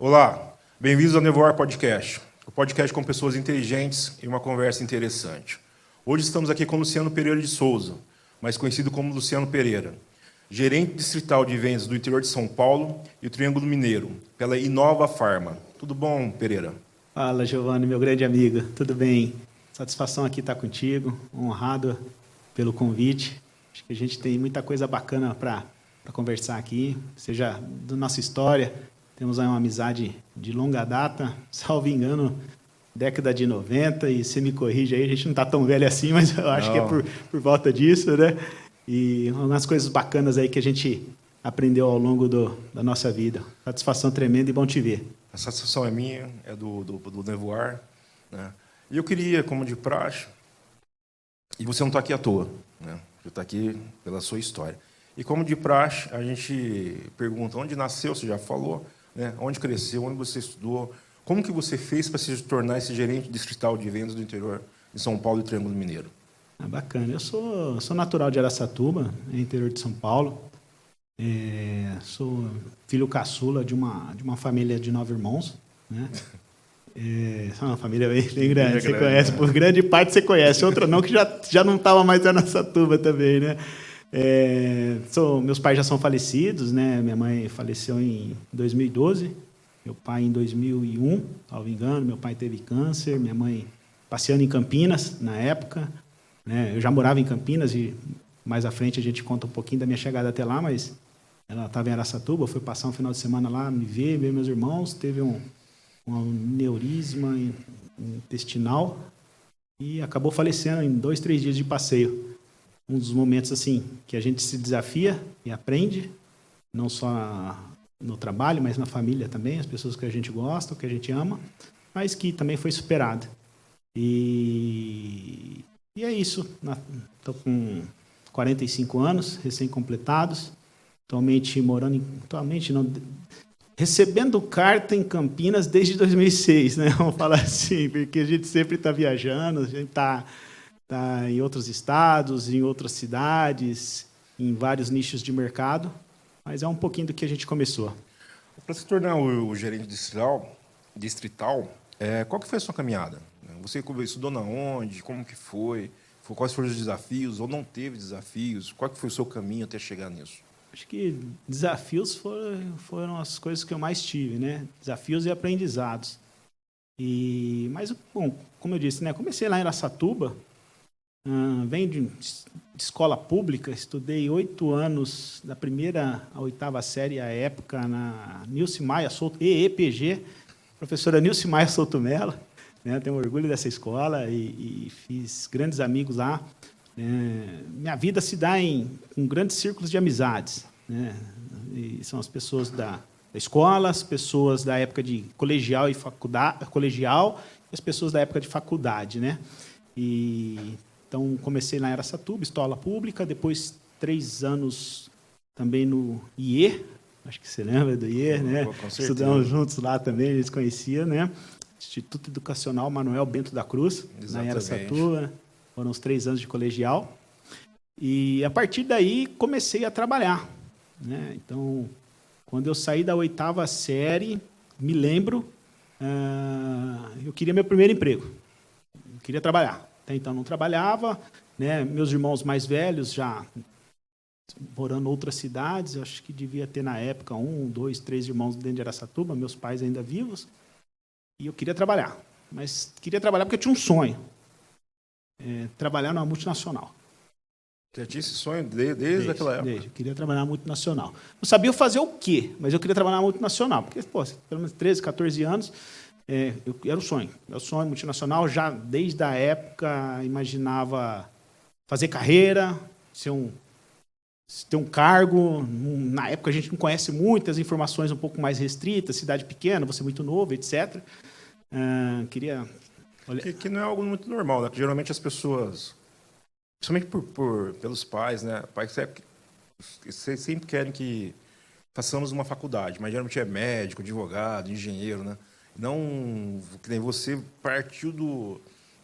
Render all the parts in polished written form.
Olá, bem-vindos ao Nevoar Podcast, o podcast com pessoas inteligentes e uma conversa interessante. Hoje estamos aqui com Luciano Pereira de Souza, mais conhecido como Luciano Pereira, gerente distrital de vendas do interior de São Paulo e o Triângulo Mineiro, pela Inova Farma. Tudo bom, Pereira? Fala, Giovanni, meu grande amigo. Tudo bem? Satisfação aqui estar contigo, honrado pelo convite. Acho que a gente tem muita coisa bacana para conversar aqui, seja da nossa história. Temos aí uma amizade de longa data, salvo engano, década de 90, e você me corrige aí, a gente não está tão velho assim, mas eu acho que é por volta disso, né? E umas coisas bacanas aí que a gente aprendeu ao longo da nossa vida. Satisfação tremenda e bom te ver. A satisfação é minha, é do Nevoar, né? E eu queria, como de praxe, e você não está aqui à toa, né? Você está aqui pela sua história. E como de praxe, a gente pergunta onde nasceu, você já falou, né? Onde cresceu, onde você estudou, como que você fez para se tornar esse gerente distrital de vendas do interior de São Paulo e Triângulo Mineiro? Bacana. Eu sou natural de Araçatuba, interior de São Paulo. Sou filho caçula de uma família de 9 irmãos, né? É uma família bem grande, você conhece, por grande parte você conhece, outra não, que já não estava mais em Araçatuba também, né? Meus pais já são falecidos, né? Minha mãe faleceu em 2012, meu pai em 2001, salvo engano. Meu pai teve câncer, minha mãe passeando em Campinas na época, né? Eu já morava em Campinas e mais à frente a gente conta um pouquinho da minha chegada até lá, mas ela estava em Araçatuba, foi passar um final de semana lá, me ver meus irmãos, teve um aneurisma intestinal e acabou falecendo em 2, 3 dias de passeio. Um dos momentos assim que a gente se desafia e aprende, não só no trabalho, mas na família também, as pessoas que a gente gosta, que a gente ama, mas que também foi superado. E é isso. Estou com 45 anos, recém-completados, recebendo carta em Campinas desde 2006, né? Vamos falar assim, porque a gente sempre está viajando, a gente está em outros estados, em outras cidades, em vários nichos de mercado, mas é um pouquinho do que a gente começou. Para se tornar o gerente distrital, qual que foi a sua caminhada? Você estudou na onde? Como que foi? Quais foram os desafios? Ou não teve desafios? Qual que foi o seu caminho até chegar nisso? Acho que desafios foram as coisas que eu mais tive, né? Desafios e aprendizados. Mas, bom, como eu disse, né? Comecei lá em Araçatuba, venho de escola pública, estudei 8 anos, da primeira à 8ª série, à época, na Nilce Maia Souto, EEPG, professora Nilce Maia Souto Mello, né? Tenho orgulho dessa escola e fiz grandes amigos lá. Minha vida se dá com grandes círculos de amizades, né? E são as pessoas da escola, as pessoas da época de colegial e as pessoas da época de faculdade, né? Então, comecei lá em Araçatuba, escola pública, depois 3 anos também no IE, acho que você lembra do IE, né? Com certeza. Estudamos juntos lá também, eles conheciam, né? Instituto Educacional Manuel Bento da Cruz, lá em Araçatuba. Foram os 3 anos de colegial. E, a partir daí, comecei a trabalhar, né? Então, quando eu saí da 8ª série, me lembro, eu queria meu primeiro emprego. Eu queria trabalhar. Até então, não trabalhava, né? Meus irmãos mais velhos já morando em outras cidades. Eu acho que devia ter, na época, 1, 2, 3 irmãos dentro de Araçatuba, meus pais ainda vivos. E eu queria trabalhar. Mas queria trabalhar porque eu tinha um sonho. Trabalhar numa multinacional. Você tinha esse sonho desde aquela época? Eu queria trabalhar na multinacional. Não sabia fazer o quê, mas eu queria trabalhar na multinacional. Porque, pelo menos 13, 14 anos, era o sonho. Meu sonho multinacional, já desde a época, imaginava fazer carreira, ter um cargo. Na época, a gente não conhece muitas informações um pouco mais restritas, cidade pequena, você muito novo, etc. Queria... Que não é algo muito normal, né? Que geralmente as pessoas, principalmente pelos pais, né? Pais sempre querem que façamos uma faculdade, mas geralmente é médico, advogado, engenheiro, né? Não, que nem você partiu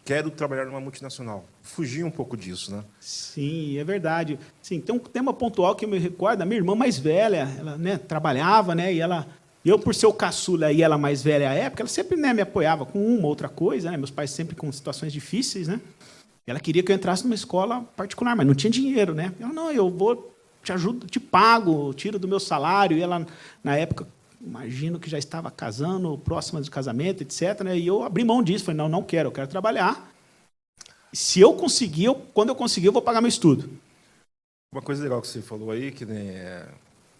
quero trabalhar numa multinacional. Fugir um pouco disso, né? Sim, é verdade. Sim, tem um tema pontual que eu me recordo, a minha irmã mais velha, ela, né, trabalhava, né, e ela Eu, por ser o caçula e ela mais velha à época, ela sempre, né, me apoiava com uma outra coisa, né? Meus pais sempre com situações difíceis, né? Ela queria que eu entrasse numa escola particular, mas não tinha dinheiro, né? Ela, não, eu vou, te ajudo, te pago, tiro do meu salário. E ela, na época, imagino que já estava casando, próxima de casamento, etc. Né? E eu abri mão disso, falei, não, não quero, eu quero trabalhar. Se eu conseguir, quando eu conseguir, eu vou pagar meu estudo. Uma coisa legal que você falou aí, que né,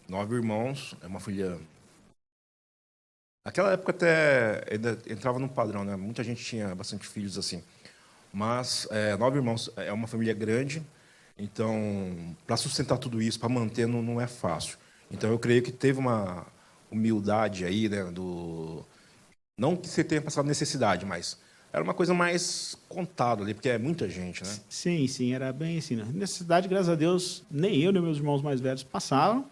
9 irmãos, é uma filha... Naquela época até ainda entrava num padrão, né? Muita gente tinha bastante filhos assim. Mas 9 irmãos é uma família grande, então para sustentar tudo isso, para manter, não é fácil. Então eu creio que teve uma humildade aí, né? Não que você tenha passado necessidade, mas era uma coisa mais contada ali, porque é muita gente, né? Sim, sim, era bem assim. Né? Necessidade, graças a Deus, nem eu nem meus irmãos mais velhos passavam,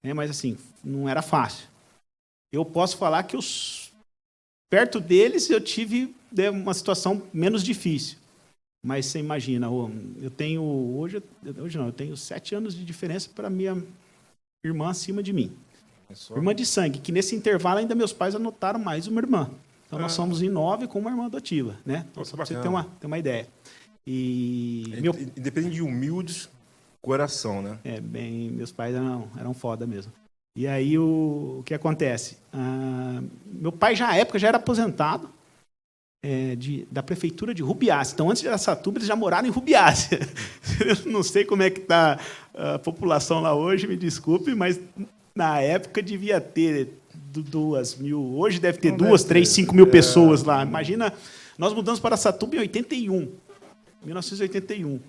né? Mas assim, não era fácil. Eu posso falar que perto deles eu tive uma situação menos difícil. Mas você imagina, eu tenho hoje não, eu tenho 7 anos de diferença para minha irmã acima de mim. Irmã de sangue, que nesse intervalo ainda meus pais anotaram mais uma irmã. Então nós somos em 9 com uma irmã adotiva, né? Então, só para você ter uma ideia. Independente de humildes, coração, né? Meus pais eram foda mesmo. E aí o que acontece? Meu pai, à época, já era aposentado da prefeitura de Rubiácea. Então, antes de Araçatuba, eles já moraram em Rubiácea. Eu não sei como é que está a população lá hoje, me desculpe, mas na época devia ter 2.000. Hoje deve ter 2, 3, 5 mil pessoas lá. Imagina, nós mudamos para Araçatuba em 1981.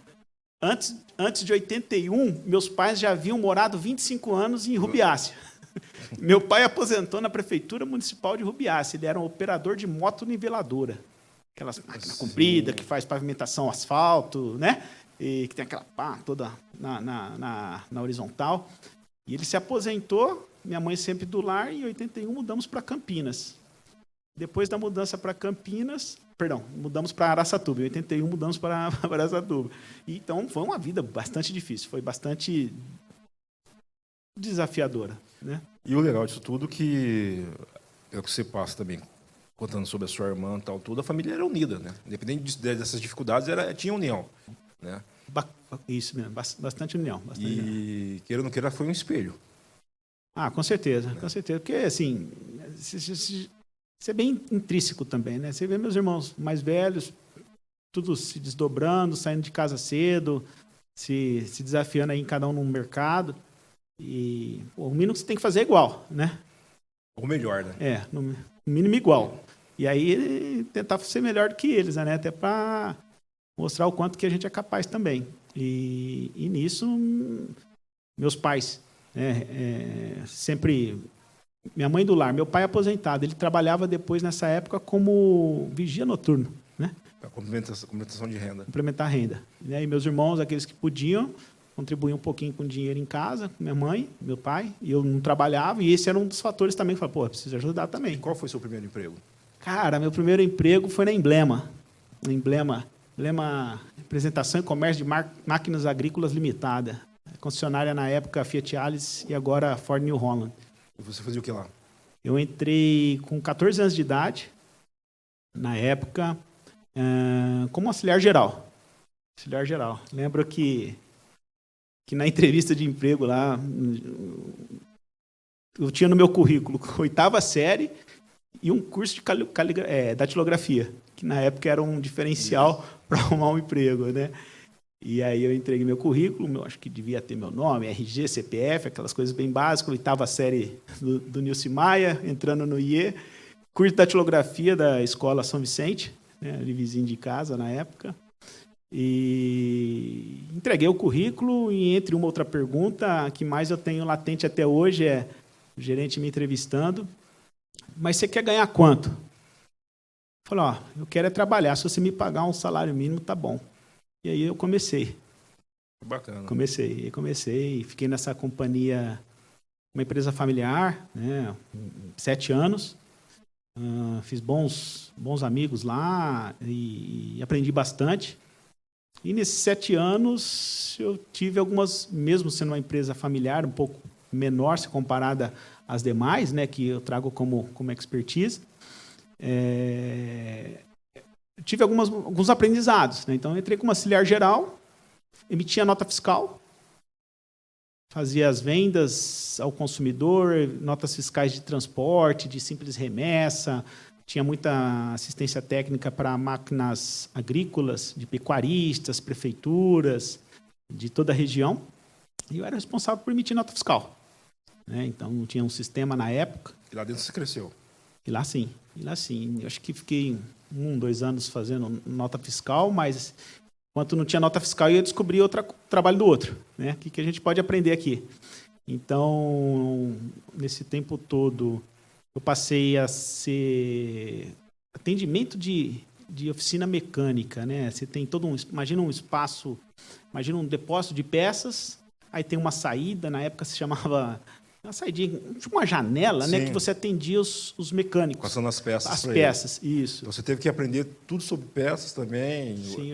Antes de 81, meus pais já haviam morado 25 anos em Rubiácea. Meu pai aposentou na Prefeitura Municipal de Rubiácea. Ele era um operador de moto niveladora. Aquelas máquinas compridas que faz pavimentação asfalto, né? E que tem aquela pá toda na horizontal. E ele se aposentou, minha mãe sempre do lar, e em 81 mudamos para Campinas. Depois da mudança para Campinas... Perdão, mudamos para Araçatuba. Em 81, mudamos para Araçatuba. Então, foi uma vida bastante difícil. Foi bastante desafiadora, né? E o legal disso tudo que é o que você passa também, contando sobre a sua irmã e tal, tudo, a família era unida, né? Independente dessas dificuldades, tinha união, né? Isso mesmo, bastante união. Queira ou não queira, foi um espelho. Com certeza, com certeza. Porque, assim... Isso é bem intrínseco também, né? Você vê meus irmãos mais velhos, tudo se desdobrando, saindo de casa cedo, se desafiando aí em cada um no mercado. E o mínimo que você tem que fazer é igual, né? Ou melhor, né? No mínimo igual. E aí tentar ser melhor do que eles, né? Até para mostrar o quanto que a gente é capaz também. E nisso, meus pais, sempre... Minha mãe do lar, meu pai aposentado, ele trabalhava depois, nessa época, como vigia noturno, né? Complementação de renda. Complementar a renda. E meus irmãos, aqueles que podiam, contribuíam um pouquinho com dinheiro em casa, com minha mãe, meu pai, e eu não trabalhava, e esse era um dos fatores também, que eu falei, preciso ajudar também. E qual foi o seu primeiro emprego? Cara, meu primeiro emprego foi na Emblema. Emblema, Representação e Comércio de Máquinas Agrícolas Limitada. Concessionária na época Fiat Alice e agora Ford New Holland. E você fazia o que lá? Eu entrei com 14 anos de idade, na época, como auxiliar geral. Auxiliar geral. Lembro que na entrevista de emprego lá, eu tinha no meu currículo 8ª série e um curso de datilografia, que na época era um diferencial para arrumar um emprego, né? E aí eu entreguei meu currículo, acho que devia ter meu nome, RG, CPF, aquelas coisas bem básicas, 8ª série do Nilce Maia, entrando no IE, curso de datilografia da Escola São Vicente, né, ali vizinho de casa na época, e entreguei o currículo, e entre uma outra pergunta, a que mais eu tenho latente até hoje é o gerente me entrevistando, mas você quer ganhar quanto? Eu falei, eu quero trabalhar, se você me pagar um salário mínimo, tá bom. E aí eu comecei. Bacana. Comecei, fiquei nessa companhia, uma empresa familiar, né, 7 anos. Fiz bons amigos lá e aprendi bastante. E nesses 7 anos eu tive algumas, mesmo sendo uma empresa familiar, um pouco menor se comparada as demais, né, que eu trago como expertise, tive alguns aprendizados, né? Então, eu entrei como auxiliar geral, emitia nota fiscal, fazia as vendas ao consumidor, notas fiscais de transporte, de simples remessa, tinha muita assistência técnica para máquinas agrícolas, de pecuaristas, prefeituras, de toda a região. E eu era responsável por emitir nota fiscal, né? Então, não tinha um sistema na época. E lá dentro você cresceu? E lá sim. Eu acho que fiquei 2 anos fazendo nota fiscal, mas enquanto não tinha nota fiscal, eu ia descobrir outro trabalho do outro, né? O que a gente pode aprender aqui? Então, nesse tempo todo, eu passei a ser atendimento de oficina mecânica, né? Você tem imagina um espaço, imagina um depósito de peças, aí tem uma saída, na época se chamava uma saidinha, tipo uma janela, né, que você atendia os mecânicos. Passando as peças. As peças, isso. Então, você teve que aprender tudo sobre peças também. Sim,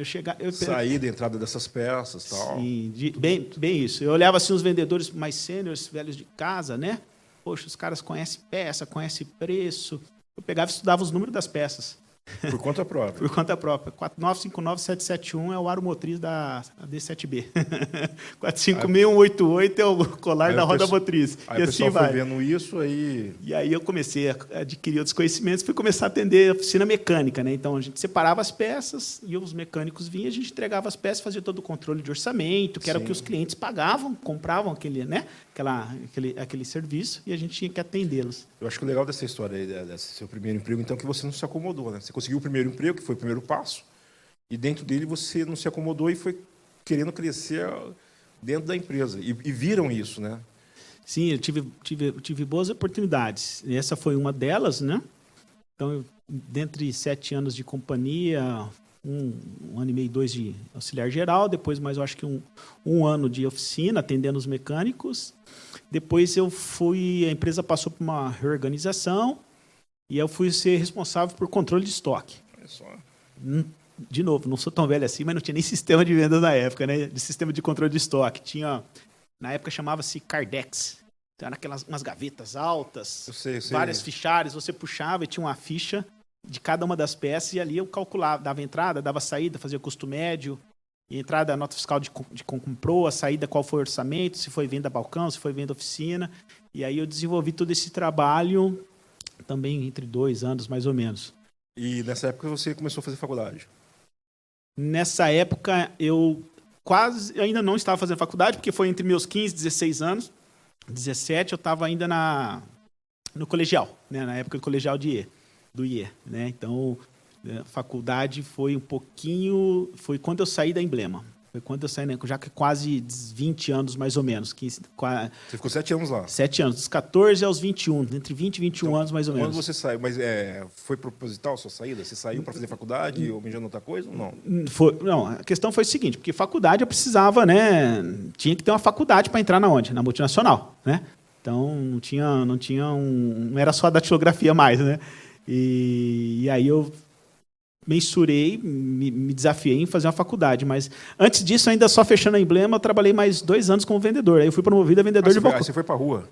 saída e entrada dessas peças, tal. Sim, bem isso. Eu olhava assim os vendedores mais sêniores, velhos de casa, né? Poxa, os caras conhecem peça, conhecem preço. Eu pegava e estudava os números das peças. Por conta própria. Por conta própria. 4959771 é o aro motriz da D7B. 456188 é o colar da roda motriz. Aí o pessoal foi vendo isso, aí... E aí eu comecei a adquirir outros conhecimentos, fui começar a atender a oficina mecânica, né? Então a gente separava as peças e os mecânicos vinham, a gente entregava as peças, fazia todo o controle de orçamento, que era o que os clientes pagavam, compravam aquele, né? aquele serviço, e a gente tinha que atendê-los. Eu acho que o legal dessa história aí, desse seu primeiro emprego, então, é que você não se acomodou, né? Você conseguiu o primeiro emprego, que foi o primeiro passo, e dentro dele você não se acomodou e foi querendo crescer dentro da empresa. E viram isso, né? Sim, eu tive boas oportunidades. E essa foi uma delas, né? Então, dentre 7 anos de companhia, um ano e meio, 2 de auxiliar geral, depois mais, eu acho que um ano de oficina, atendendo os mecânicos. Depois a empresa passou por uma reorganização e eu fui ser responsável por controle de estoque. Olha só. De novo, não sou tão velho assim, mas não tinha nem sistema de vendas na época, né? De sistema de controle de estoque. Tinha, na época chamava-se Cardex. Então, eram umas gavetas altas, eu sei. Várias fichários, você puxava e tinha uma ficha de cada uma das peças, e ali eu calculava, dava entrada, dava saída, fazia custo médio, e entrada, a nota fiscal de comprou, a saída, qual foi o orçamento, se foi venda balcão, se foi venda oficina, e aí eu desenvolvi todo esse trabalho também entre 2 anos, mais ou menos. E nessa época você começou a fazer faculdade? Nessa época eu ainda não estava fazendo faculdade, porque foi entre meus 15 e 16 anos, 17 eu estava ainda no colegial, né, na época do colegial do IE, né? Então, a faculdade foi foi quando eu saí da Emblema. Foi quando eu saí, né? Já que quase 20 anos, mais ou menos. Você ficou 7 anos lá? 7 anos, dos 14 aos 21, entre 20 e 21 então, anos, mais ou menos. Quando você saiu, mas foi proposital a sua saída? Você saiu para fazer faculdade ou almejando outra coisa ou não? Não, a questão foi o seguinte, porque faculdade eu precisava, né? Tinha que ter uma faculdade para entrar na multinacional, né? Então, não era só a datilografia mais, né? E aí eu mensurei, me desafiei em fazer uma faculdade, mas antes disso, ainda só fechando a Emblema, eu trabalhei mais 2 anos como vendedor. Aí eu fui promovido a vendedor de balcão. Você foi para a rua?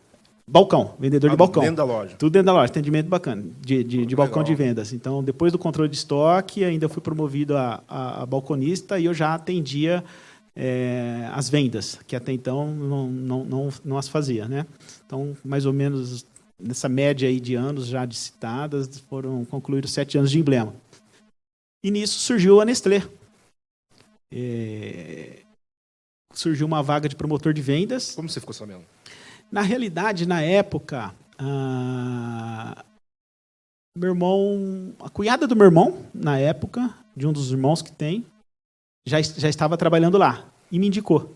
Balcão, vendedor de balcão. Dentro da loja? Tudo dentro da loja, atendimento bacana, de balcão de vendas. Então, depois do controle de estoque, ainda fui promovido a balconista e eu já atendia as vendas, que até então não as fazia, né? Então, mais ou menos nessa média aí de anos já de citadas, foram concluídos 7 anos de Emblema. E nisso surgiu a Nestlé. Surgiu uma vaga de promotor de vendas. Como você ficou sabendo? Na realidade, na época, meu irmão, a cunhada do meu irmão, na época, de um dos irmãos que tem, já estava trabalhando lá e me indicou.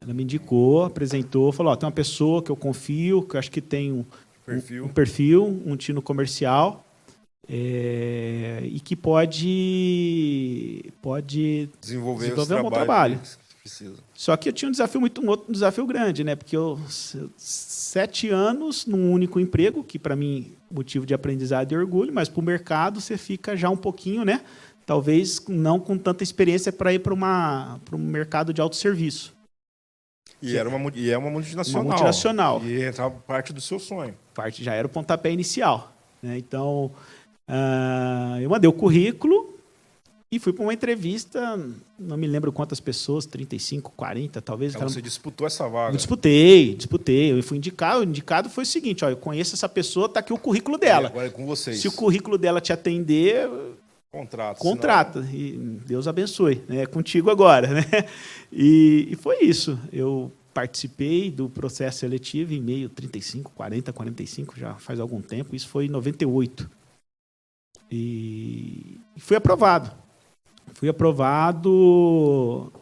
Ela me indicou, apresentou, falou, tem uma pessoa que eu confio, que eu acho que tem um perfil, um tino comercial, e que pode desenvolver um bom trabalho. Só que eu tinha um outro desafio grande, né? Porque 7 anos num único emprego, que para mim motivo de aprendizado e orgulho, mas para o mercado você fica já um pouquinho, né? Talvez não com tanta experiência para ir para um mercado de autosserviço. E é uma multinacional. Uma multinacional. E estava parte do seu sonho. Parte já era o pontapé inicial, né? Então, eu mandei o currículo e fui para uma entrevista, não me lembro quantas pessoas, 35, 40, talvez. Você disputou essa vaga? Eu disputei. Eu fui indicado. O indicado foi o seguinte, ó, eu conheço essa pessoa, está aqui o currículo dela. Agora é com vocês. Se o currículo dela te atender, contrata. Senão... E Deus abençoe. É contigo agora, né? E foi isso. Eu participei do processo seletivo em meio 35, 40, 45, já faz algum tempo. Isso foi em 98. E fui aprovado. Fui aprovado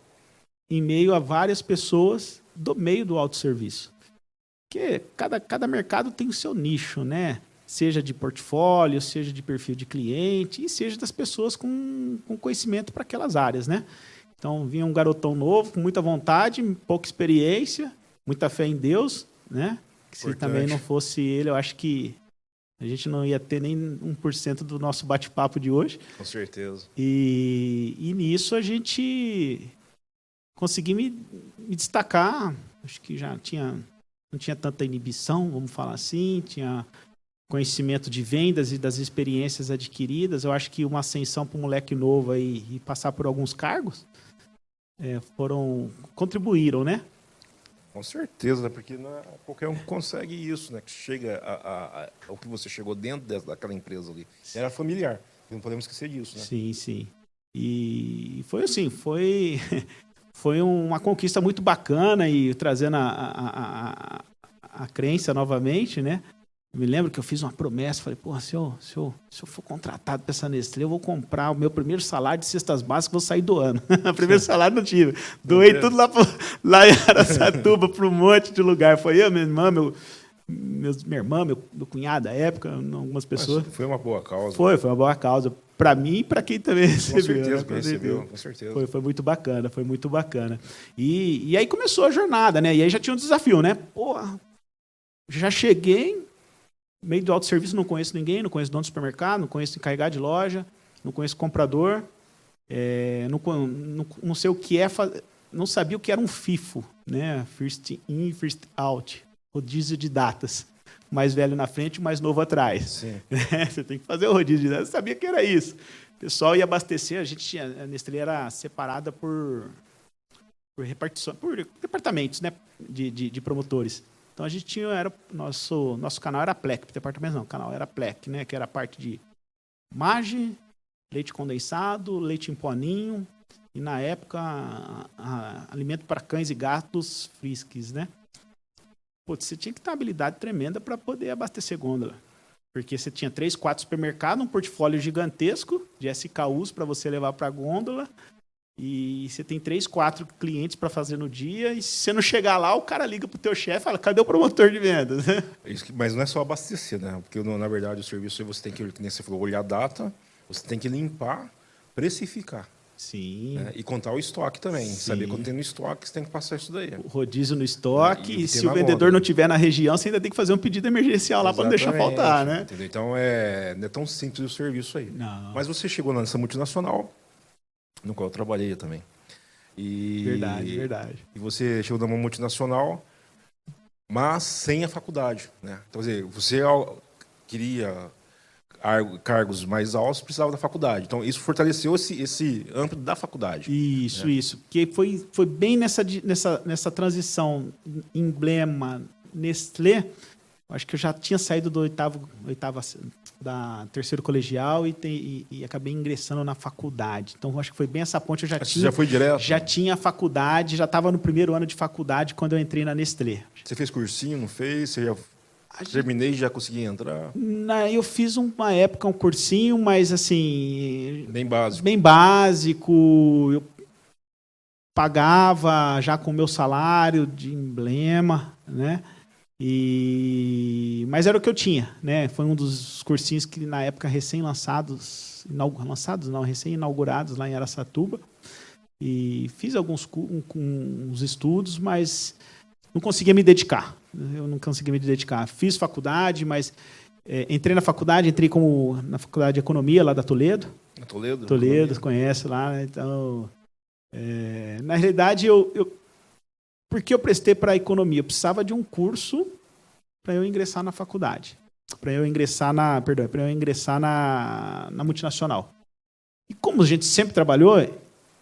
em meio a várias pessoas do meio do autosserviço. Porque cada mercado tem o seu nicho, né? Seja de portfólio, seja de perfil de cliente, e seja das pessoas com conhecimento para aquelas áreas, né? Então, vinha um garotão novo, com muita vontade, pouca experiência, muita fé em Deus, né? Que se também não fosse ele, eu acho que a gente não ia ter nem 1% do nosso bate-papo de hoje. Com certeza. E nisso a gente conseguiu me destacar. Acho que já não tinha tanta inibição, vamos falar assim. Tinha conhecimento de vendas e das experiências adquiridas. Eu acho que uma ascensão para um moleque novo aí, e passar por alguns cargos contribuíram, né? Com certeza, porque não é qualquer um que consegue isso, né? Que chega ao que você chegou dentro daquela empresa ali. Era familiar, não podemos esquecer disso, né? Sim, sim. E foi assim, foi uma conquista muito bacana e trazendo a crença novamente, né? Eu me lembro que eu fiz uma promessa, falei, porra, se eu for contratado para essa Nestlé, eu vou comprar o meu primeiro salário de cestas básicas, vou sair doando. O primeiro salário não tive. Doei tudo lá em Araçatuba, para um monte de lugar. Foi eu, minha irmã, minha irmã, meu cunhado da época, algumas pessoas. Mas foi uma boa causa. Foi uma boa causa. Para mim e para quem também recebeu. Com certeza, né? que recebeu, com certeza. Foi muito bacana, foi muito bacana. E aí começou a jornada, né? E aí já tinha um desafio, né? Porra, já cheguei... Meio do autosserviço, não conheço ninguém, não conheço dono do supermercado, não conheço encarregado de loja, não conheço comprador, não sei o que não sabia o que era um FIFO, né? First in, first out, rodízio de datas. Mais velho na frente, mais novo atrás. Sim. Você tem que fazer o rodízio de datas. Eu sabia que era isso. O pessoal ia abastecer, a Nestlé era separada por repartição, por departamentos, né? de promotores. Então a gente tinha, nosso canal era PLEC, departamento não, o canal era PLEC, né, que era a parte de Mage, leite condensado, leite em poninho e na época alimento para cães e gatos Friskies, né? Pô, você tinha que ter uma habilidade tremenda para poder abastecer gôndola, porque você tinha 3, 4 supermercados, um portfólio gigantesco de SKUs para você levar para a gôndola. E você tem 3, 4 clientes para fazer no dia, e se você não chegar lá, o cara liga para o teu chefe e fala, cadê o promotor de vendas? Mas não é só abastecer, né? Porque, na verdade, o serviço você tem que, como você falou, olhar a data, você tem que limpar, precificar. Sim. Né? E contar o estoque também. Sim. Saber quando tem no estoque, você tem que passar isso daí. O rodízio no estoque, e se o vendedor gôndola não estiver na região, você ainda tem que fazer um pedido emergencial lá para não deixar faltar, né? Entendeu? Então, não é tão simples o serviço aí. Não. Mas você chegou nessa multinacional, no qual eu trabalhei também. Verdade. E você chegou numa multinacional, mas sem a faculdade, né? Então, quer dizer, você queria cargos mais altos, precisava da faculdade. Então, isso fortaleceu esse âmbito da faculdade. Isso. Porque foi bem nessa transição emblema Nestlé. Acho que eu já tinha saído do da terceiro colegial e acabei ingressando na faculdade. Então, acho que foi bem essa ponte. Você já foi direto? Já tinha faculdade, já estava no primeiro ano de faculdade quando eu entrei na Nestlé. Você fez cursinho, não fez? Você já terminei e já consegui entrar? Eu fiz uma época um cursinho, mas assim... Bem básico. Bem básico. Eu pagava já com o meu salário de emblema, né? Mas era o que eu tinha, né? Foi um dos cursinhos que na época recém-inaugurados lá em Araçatuba. E fiz alguns estudos, mas não conseguia me dedicar. Eu não conseguia me dedicar. Fiz faculdade, mas entrei na faculdade, na faculdade de economia lá da Toledo. Toledo? Toledo, conhece lá, né? Então, na realidade, eu Porque eu prestei para economia. Eu precisava de um curso para eu ingressar na faculdade. Para eu ingressar na multinacional. E como a gente sempre trabalhou,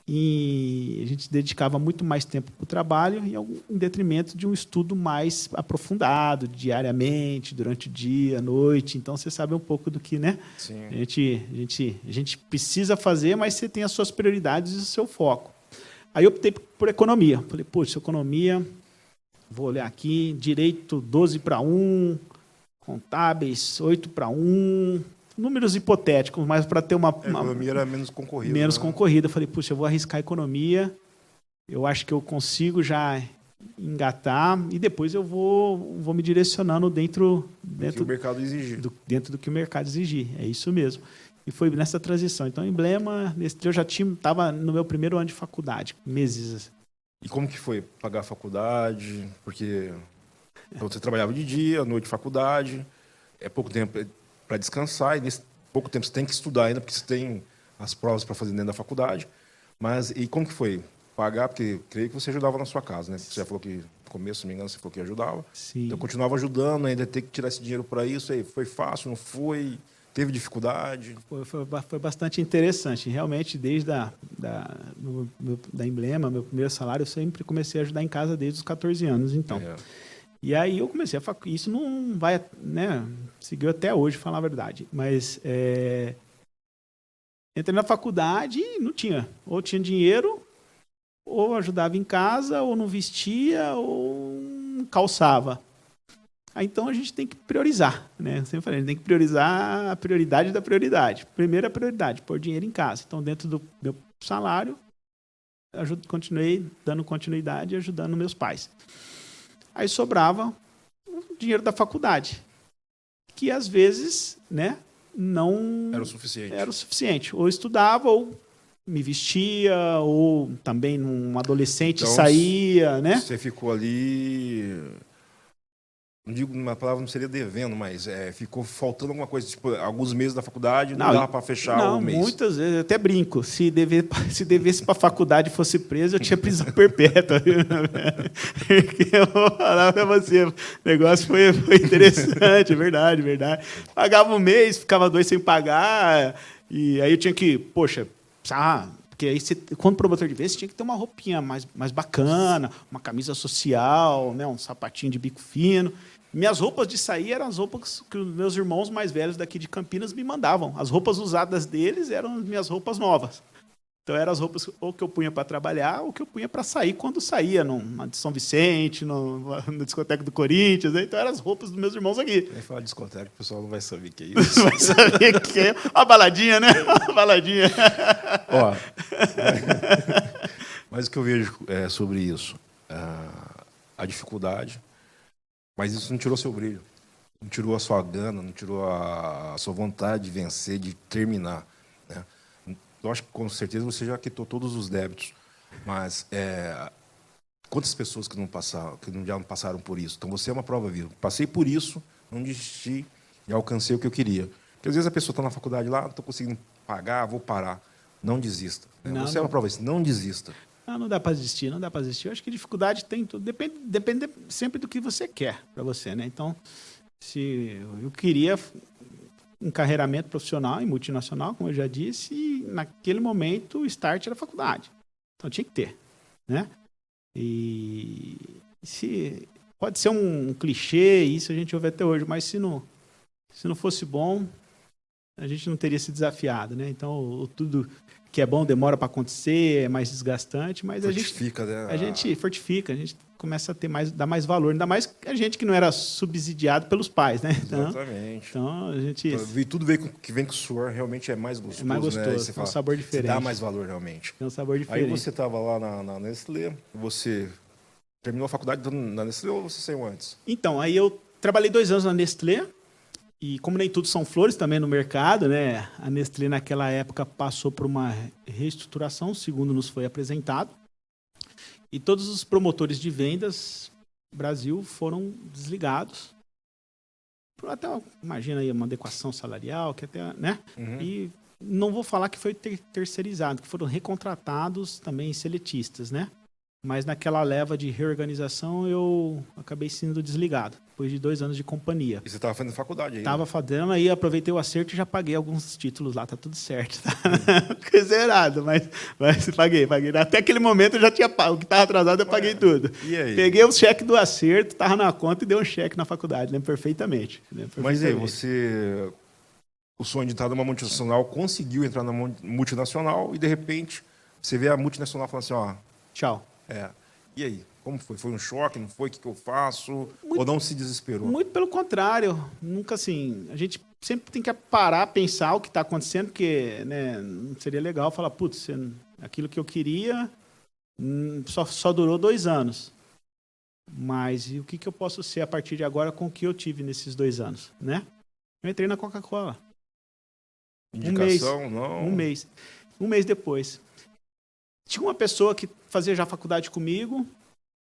e a gente dedicava muito mais tempo para o trabalho em detrimento de um estudo mais aprofundado, diariamente, durante o dia, à noite. Então, você sabe um pouco do que, né? Sim. A gente precisa fazer, mas você tem as suas prioridades e o seu foco. Aí eu optei por economia. Falei, poxa, economia, vou olhar aqui, direito 12-1, contábeis 8-1, números hipotéticos, mas para ter uma... A economia era menos concorrida. Menos concorrida. Falei, puxa, eu vou arriscar a economia, eu acho que eu consigo já engatar e depois eu vou me direcionando dentro do que o mercado exigir. Dentro do que o mercado exigir. É isso mesmo. E foi nessa transição. Então, Emblema, eu já estava no meu primeiro ano de faculdade, meses. E como que foi pagar a faculdade? Porque você trabalhava de dia, à noite faculdade, é pouco tempo para descansar, e nesse pouco tempo você tem que estudar ainda, porque você tem as provas para fazer dentro da faculdade. Mas, e como que foi pagar? Porque creio que você ajudava na sua casa, né? Você já falou que, no começo, se não me engano, você falou que ajudava. Sim. Então, eu continuava ajudando, ainda ter que tirar esse dinheiro para isso. Aí, foi fácil, não foi? Teve dificuldade? Foi bastante interessante. Realmente, desde da Emblema, meu primeiro salário, eu sempre comecei a ajudar em casa desde os 14 anos, então. É. E aí eu comecei a falar, isso não vai, né, seguiu até hoje, falar a verdade, mas entrei na faculdade e não tinha, ou tinha dinheiro, ou ajudava em casa, ou não vestia, ou não calçava. Aí, então a gente tem que priorizar, né? Eu sempre falei, a gente tem que priorizar a prioridade da prioridade. Primeira prioridade, pôr dinheiro em casa. Então, dentro do meu salário, continuei dando continuidade e ajudando meus pais. Aí sobrava o dinheiro da faculdade, que às vezes, né, não Era o suficiente. Era o suficiente. Ou estudava, ou me vestia, ou também um adolescente então, saía, né? Você ficou ali, não digo uma palavra, não seria devendo, mas ficou faltando alguma coisa, tipo, alguns meses da faculdade, não dava para fechar o mês. Muitas vezes, eu até brinco, se devesse para a faculdade e fosse preso, eu tinha prisão perpétua. Porque eu vou falar para você, o negócio foi interessante, verdade. Pagava um mês, ficava 2 sem pagar, e aí eu tinha que, poxa, porque aí quando promotor de vez, você tinha que ter uma roupinha mais bacana, uma camisa social, né, um sapatinho de bico fino. Minhas roupas de sair eram as roupas que os meus irmãos mais velhos daqui de Campinas me mandavam. As roupas usadas deles eram as minhas roupas novas. Então, eram as roupas ou que eu punha para trabalhar ou que eu punha para sair quando saía, numa de São Vicente, na discoteca do Corinthians. Né? Então, eram as roupas dos meus irmãos aqui. Nem falar de discoteca, o pessoal não vai saber o que é isso. Não vai saber o que é. Uma baladinha, né? Uma baladinha. Ó, mas o que eu vejo sobre isso, a dificuldade, mas isso não tirou seu brilho, não tirou a sua gana, não tirou a sua vontade de vencer, de terminar, né? Eu acho que com certeza você já quitou todos os débitos, mas quantas pessoas que já não passaram por isso? Então você é uma prova viva. Passei por isso, não desisti e alcancei o que eu queria. Porque às vezes a pessoa está na faculdade lá, não estou conseguindo pagar, vou parar. Não desista. Né? Você é uma prova disso, não desista. Não dá para desistir, não dá para desistir. Eu acho que dificuldade tem tudo. Depende sempre do que você quer para você, né? Então, se eu queria encarreiramento profissional e multinacional, como eu já disse, e naquele momento o start era a faculdade. Então tinha que ter, né? E pode ser um clichê, isso a gente ouve até hoje, mas se não fosse bom, a gente não teria se desafiado, né? Então, tudo que é bom demora para acontecer, é mais desgastante, mas a gente fortifica, a gente começa a dar mais valor, ainda mais a gente que não era subsidiado pelos pais, né? Exatamente. Então a gente... Tudo que vem com o suor realmente é mais gostoso. É mais gostoso, né? Você tem um sabor diferente. Dá mais valor realmente. Tem um sabor diferente. Aí você estava lá na Nestlé, você terminou a faculdade na Nestlé ou você saiu antes? Então, aí eu trabalhei 2 anos na Nestlé, e como nem tudo são flores também no mercado, né? A Nestlé naquela época passou por uma reestruturação, segundo nos foi apresentado. E todos os promotores de vendas do Brasil foram desligados. Até, imagina aí, uma adequação salarial, que até, né? Uhum. E não vou falar que foi terceirizado, que foram recontratados também seletistas, né? mas naquela leva de reorganização eu acabei sendo desligado, depois de 2 anos de companhia. E você estava fazendo faculdade aí? Estava fazendo, aí aproveitei o acerto e já paguei alguns títulos lá, tá tudo certo. Tá? Zerado, mas paguei. Até aquele momento eu já tinha pago, o que estava atrasado eu paguei tudo. E aí? Peguei o cheque do acerto, estava na conta e dei um cheque na faculdade, lembro perfeitamente. Mas aí, o sonho de entrar numa multinacional, conseguiu entrar na multinacional e, de repente, você vê a multinacional falando assim, ó... Tchau. E aí? Como foi? Foi um choque? Não foi? O que eu faço? Ou não se desesperou? Muito pelo contrário. Nunca assim... A gente sempre tem que parar, pensar o que está acontecendo, porque né, não seria legal falar, putz, aquilo que eu queria só durou 2 anos. Mas e o que eu posso ser a partir de agora com o que eu tive nesses 2 anos? Né? Eu entrei na Coca-Cola. Indicação, não? Um mês depois. Tinha uma pessoa que fazia já faculdade comigo,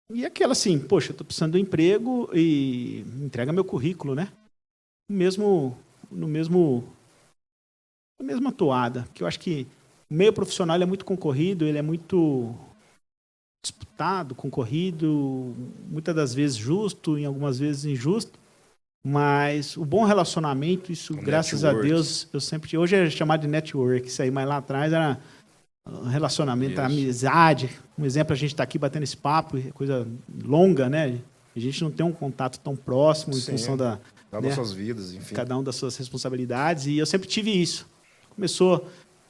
e aquela assim, poxa, eu tô precisando de um emprego e entrega meu currículo, né? Na mesma toada, que eu acho que o meio profissional é muito concorrido, ele é muito disputado, concorrido, muitas das vezes justo, em algumas vezes injusto, mas o bom relacionamento, isso, graças a Deus, eu sempre... Hoje é chamado de network, isso aí, mas lá atrás era relacionamento, amizade. Um exemplo, a gente está aqui batendo esse papo, coisa longa, né? A gente não tem um contato tão próximo em função da... Cada das suas vidas, enfim. Cada um das suas responsabilidades, e eu sempre tive isso.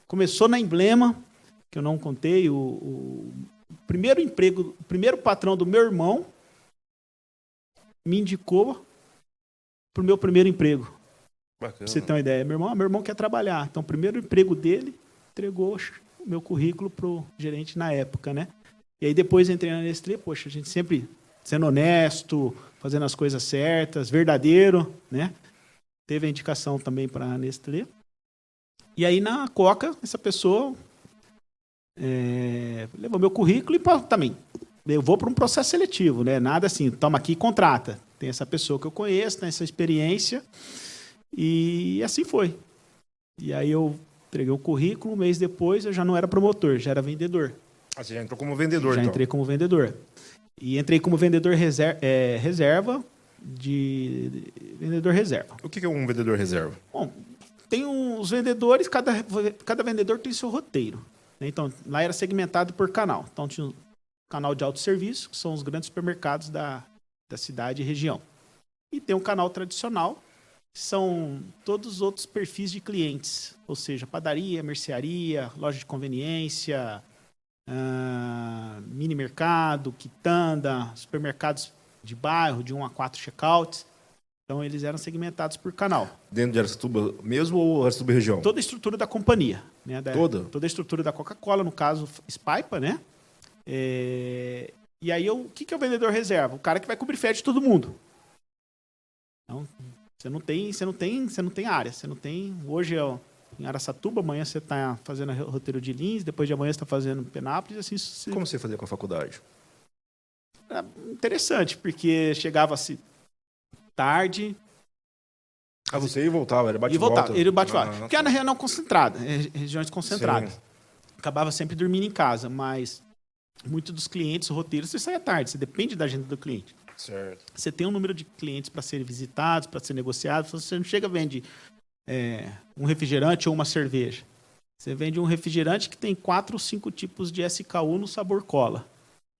Começou na Emblema, que eu não contei, o primeiro emprego, o primeiro patrão do meu irmão me indicou para o meu primeiro emprego. Bacana. Pra você ter uma ideia. Meu irmão quer trabalhar. Então, o primeiro emprego dele entregou o meu currículo para o gerente na época, né? E aí, depois entrei na Nestlé. Poxa, a gente sempre sendo honesto, fazendo as coisas certas, verdadeiro, né? Teve a indicação também para a Nestlé. E aí, na Coca, essa pessoa levou meu currículo e também. Eu vou para um processo seletivo, né? Nada assim, toma aqui e contrata. Tem essa pessoa que eu conheço, tem essa experiência. E assim foi. E aí eu entreguei o currículo, 1 mês depois eu já não era promotor, já era vendedor. Ah, você já entrou como vendedor, então? Já entrei como vendedor. E entrei como vendedor reserva, vendedor reserva. O que é um vendedor reserva? Bom, tem os vendedores, cada vendedor tem seu roteiro. Então, lá era segmentado por canal. Então, tinha um canal de autosserviço, que são os grandes supermercados da cidade e região. E tem um canal tradicional, que são todos os outros perfis de clientes. Ou seja, padaria, mercearia, loja de conveniência, mini mercado, quitanda, supermercados de bairro, de 1 a 4 checkouts. Então, eles eram segmentados por canal. Dentro de Araçatuba mesmo ou Araçatuba região? Toda a estrutura da companhia. Né? Toda a estrutura da Coca-Cola, no caso, Spaipa, né? E aí, o que é o vendedor reserva? O cara que vai cobrir fé de todo mundo. Então, você não tem área. Você não tem... Hoje em Araçatuba, amanhã você está fazendo roteiro de Lins, depois de amanhã você está fazendo Penápolis. Assim, Como você fazia com a faculdade? Era interessante, porque chegava-se tarde... Você ia e voltava, era bate-volta? Ele bate-volta. Porque era na região concentrada, regiões concentradas. Sim. Acabava sempre dormindo em casa, mas muitos dos clientes, roteiros, você sai à tarde, você depende da agenda do cliente. Certo. Você tem um número de clientes para serem visitados, para ser negociados, você não chega e vende um refrigerante ou uma cerveja. Você vende um refrigerante que tem 4 ou 5 tipos de SKU no sabor cola.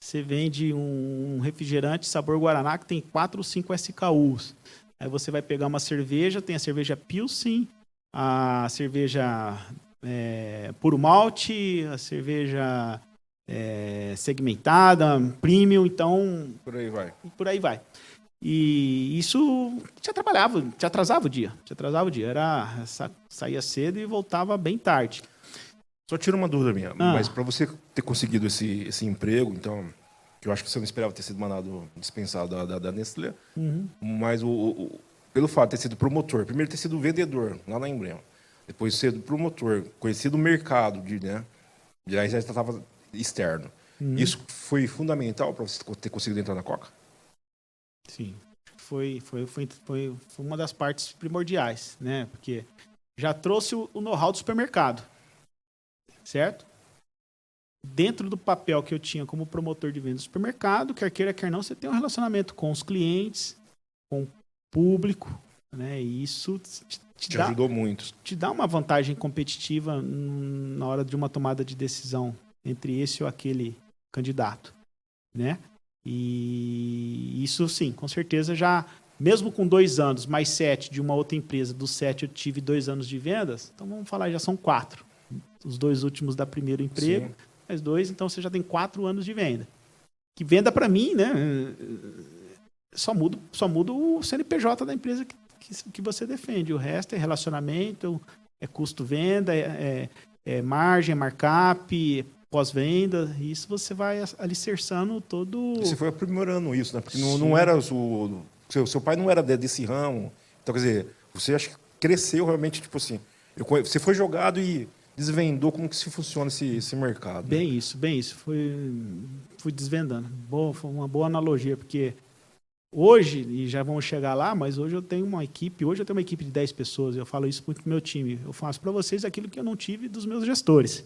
Você vende um refrigerante sabor Guaraná que tem 4 ou 5 SKUs. Aí você vai pegar uma cerveja, tem a cerveja Pilsen, a cerveja puro malte, a cerveja segmentada, premium, então... Por aí vai. E isso te atrasava o dia. Saía cedo e voltava bem tarde. Só tira uma dúvida minha, mas para você ter conseguido esse emprego, então... que eu acho que você não esperava ter sido dispensado da Nestlé, mas pelo fato de ter sido promotor, primeiro ter sido vendedor lá na Emblema, depois ser promotor, conhecido o mercado, né? Já estava externo. Isso foi fundamental para você ter conseguido entrar na Coca? Sim, foi uma das partes primordiais, né? Porque já trouxe o know-how do supermercado, certo? dentro do papel que eu tinha como promotor de vendas do supermercado, quer queira, quer não, você tem um relacionamento com os clientes, com o público, né? E isso Te ajudou muito. te dá uma vantagem competitiva na hora de uma tomada de decisão entre esse ou aquele candidato, né? E isso, sim, com certeza já, mesmo com 2 anos, mais 7 de uma outra empresa, dos 7 eu tive 2 anos de vendas, então vamos falar, já são 4. Os 2 últimos da primeiro emprego, sim, mais 2, então você já tem 4 anos de venda. Que venda para mim, né? Só muda o CNPJ da empresa que você defende. O resto é relacionamento, é custo-venda, é margem, markup, pós-venda. Isso você vai alicerçando todo... Você foi aprimorando isso, né? Porque não era o... Seu pai não era desse ramo. Então, quer dizer, você acha que cresceu realmente, tipo assim... Você foi jogado e desvendou como que se funciona esse mercado. Bem isso. Fui desvendando. Foi uma boa analogia, porque hoje, e já vamos chegar lá, mas hoje eu tenho uma equipe de 10 pessoas, eu falo isso muito pro meu time. Eu faço para vocês aquilo que eu não tive dos meus gestores.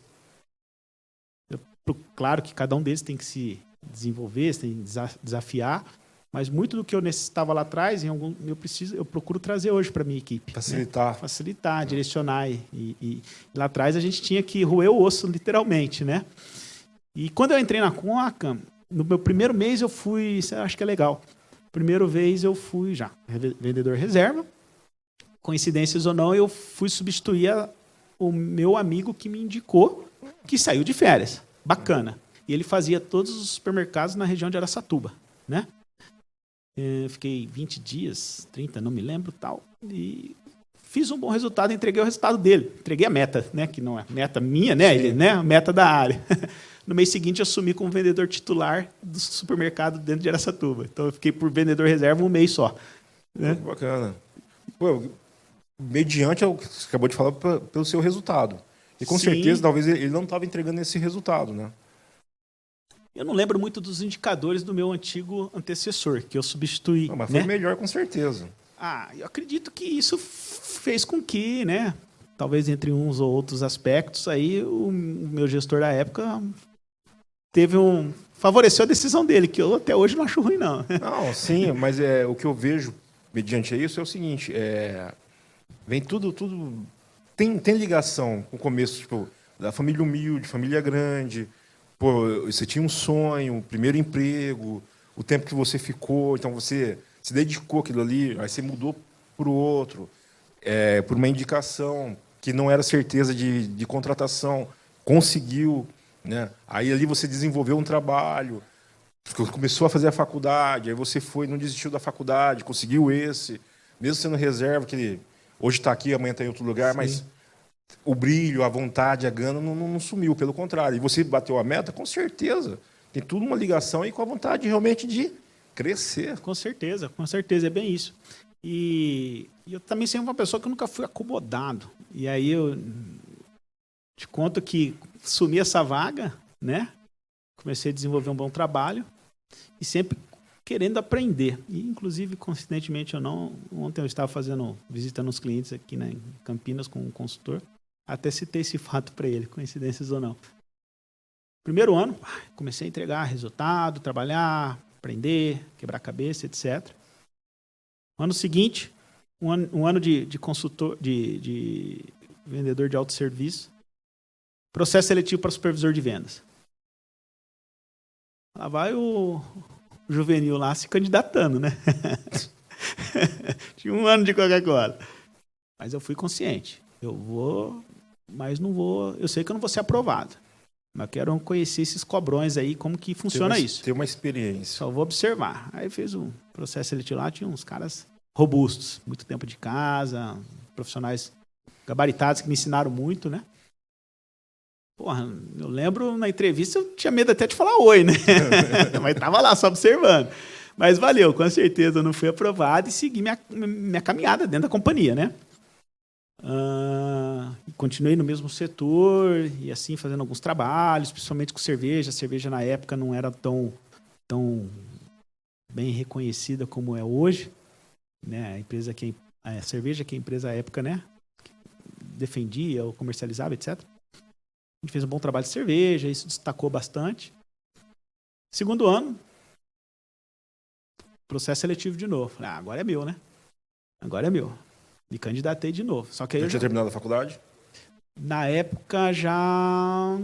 Claro que cada um deles tem que se desenvolver, tem que desafiar, mas muito do que eu necessitava lá atrás, eu procuro trazer hoje para a minha equipe. Facilitar. Né? Facilitar, direcionar. E lá atrás a gente tinha que roer o osso, literalmente, né? E quando eu entrei na Conca, no meu primeiro mês eu fui, isso eu acho que é legal, primeira vez eu fui já vendedor reserva. Coincidências ou não, eu fui substituir o meu amigo que me indicou, que saiu de férias. Bacana. E ele fazia todos os supermercados na região de Araçatuba, né? Fiquei 20 dias, 30, não me lembro, tal. E fiz um bom resultado, entreguei o resultado dele. Entreguei a meta, né? Que não é meta minha, né? Ele, né? A meta da área. No mês seguinte, eu assumi como vendedor titular do supermercado dentro de Araçatuba. Então, eu fiquei por vendedor reserva um mês só. Né? Bacana. Pô, mediante o que você acabou de falar, pelo seu resultado. E com certeza, talvez ele não estava entregando esse resultado, né? Eu não lembro muito dos indicadores do meu antigo antecessor, que eu substituí. Não, mas foi melhor, com certeza. Eu acredito que isso fez com que, né, talvez entre uns ou outros aspectos, aí o meu gestor da época favoreceu a decisão dele, que eu até hoje não acho ruim, não. Não, sim, mas o que eu vejo mediante isso é o seguinte, vem tudo tem ligação com o começo, tipo, da família humilde, família grande. Pô, você tinha um sonho, o primeiro emprego, o tempo que você ficou, então você se dedicou àquilo ali, aí você mudou para o outro, por uma indicação que não era certeza de contratação, conseguiu, né? Aí ali você desenvolveu um trabalho, começou a fazer a faculdade, aí você não desistiu da faculdade, conseguiu mesmo sendo reserva, que hoje está aqui, amanhã está em outro lugar, sim, mas o brilho, a vontade, a gana não sumiu, pelo contrário. E você bateu a meta, com certeza. Tem tudo uma ligação aí com a vontade realmente de crescer. Com certeza, é bem isso. E eu também sou uma pessoa que eu nunca fui acomodado. E aí eu te conto que assumi essa vaga, né? Comecei a desenvolver um bom trabalho e sempre querendo aprender. E, inclusive, coincidentemente ou não, ontem eu estava visitando uns clientes aqui, né, em Campinas com um consultor. Até citei esse fato para ele, coincidências ou não. Primeiro ano, comecei a entregar resultado, trabalhar, aprender, quebrar a cabeça, etc. Ano seguinte, um ano de consultor, de vendedor de autosserviço, processo seletivo para supervisor de vendas. Lá vai o juvenil lá se candidatando, né? Tinha um ano de Coca-Cola. Mas eu fui consciente. Eu vou, mas não vou... Eu sei que eu não vou ser aprovado. Mas eu quero conhecer esses cobrões aí, como que funciona isso. Ter uma experiência. Só vou observar. Aí fez um processo seletivo lá, tinha uns caras robustos. Muito tempo de casa, profissionais gabaritados que me ensinaram muito, né? Porra, eu lembro na entrevista, eu tinha medo até de falar oi, né? Mas estava lá só observando. Mas valeu, com certeza eu não fui aprovado e segui minha caminhada dentro da companhia, né? Continuei no mesmo setor e assim fazendo alguns trabalhos, principalmente com cerveja. A cerveja na época não era tão bem reconhecida como é hoje, né? A cerveja que a empresa à época, né, defendia ou comercializava, etc. gente fez um bom trabalho de cerveja, isso destacou bastante. Segundo ano, processo seletivo de novo. Falei, agora é meu, né? Agora é meu. Me candidatei de novo. Só que aí Já tinha terminado a faculdade? na época já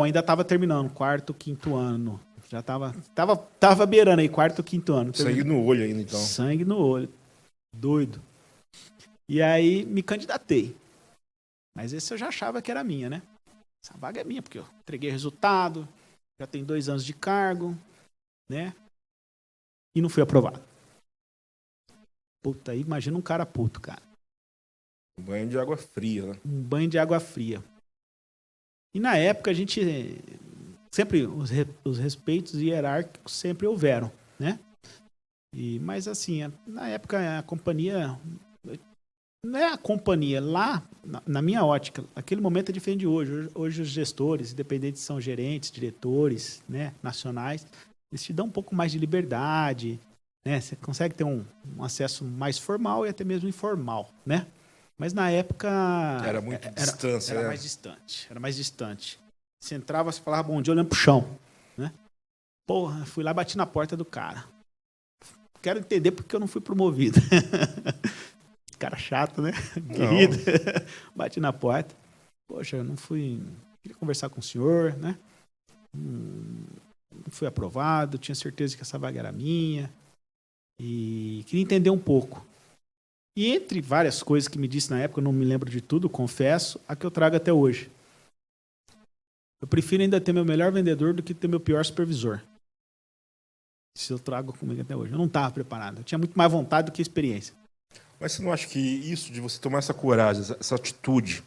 ainda estava terminando, quarto, quinto ano. Já tava beirando aí, quarto, quinto ano. Sangue no olho ainda, então. Sangue no olho. Doido. E aí me candidatei. Mas esse eu já achava que era minha, né? Essa vaga é minha, porque eu entreguei resultado, já tem 2 anos de cargo, né? E não fui aprovado. Puta, aí imagina um cara puto, cara. Um banho de água fria, né? Um banho de água fria. E na época a gente sempre os respeitos hierárquicos sempre houveram, né? Mas assim, na época a companhia não é a companhia lá na minha ótica, aquele momento é diferente de hoje. Hoje os gestores, independentes são gerentes, diretores, né, nacionais, eles te dão um pouco mais de liberdade, né? Você consegue ter um acesso mais formal e até mesmo informal, né? Mas na época era muito distância, era mais distante. Você entrava, você falava bom dia olhando pro chão, né? Porra, fui lá e bati na porta do cara. Quero entender porque eu não fui promovido. Cara chato, né? Querido. Bati na porta. Poxa, eu não fui... Queria conversar com o senhor, né? Não fui aprovado, tinha certeza que essa vaga era minha. E queria entender um pouco. E entre várias coisas que me disse na época, eu não me lembro de tudo, confesso, a que eu trago até hoje. Eu prefiro ainda ter meu melhor vendedor do que ter meu pior supervisor. Isso eu trago comigo até hoje. Eu não estava preparado. Eu tinha muito mais vontade do que experiência. Mas você não acha que isso de você tomar essa coragem, essa atitude,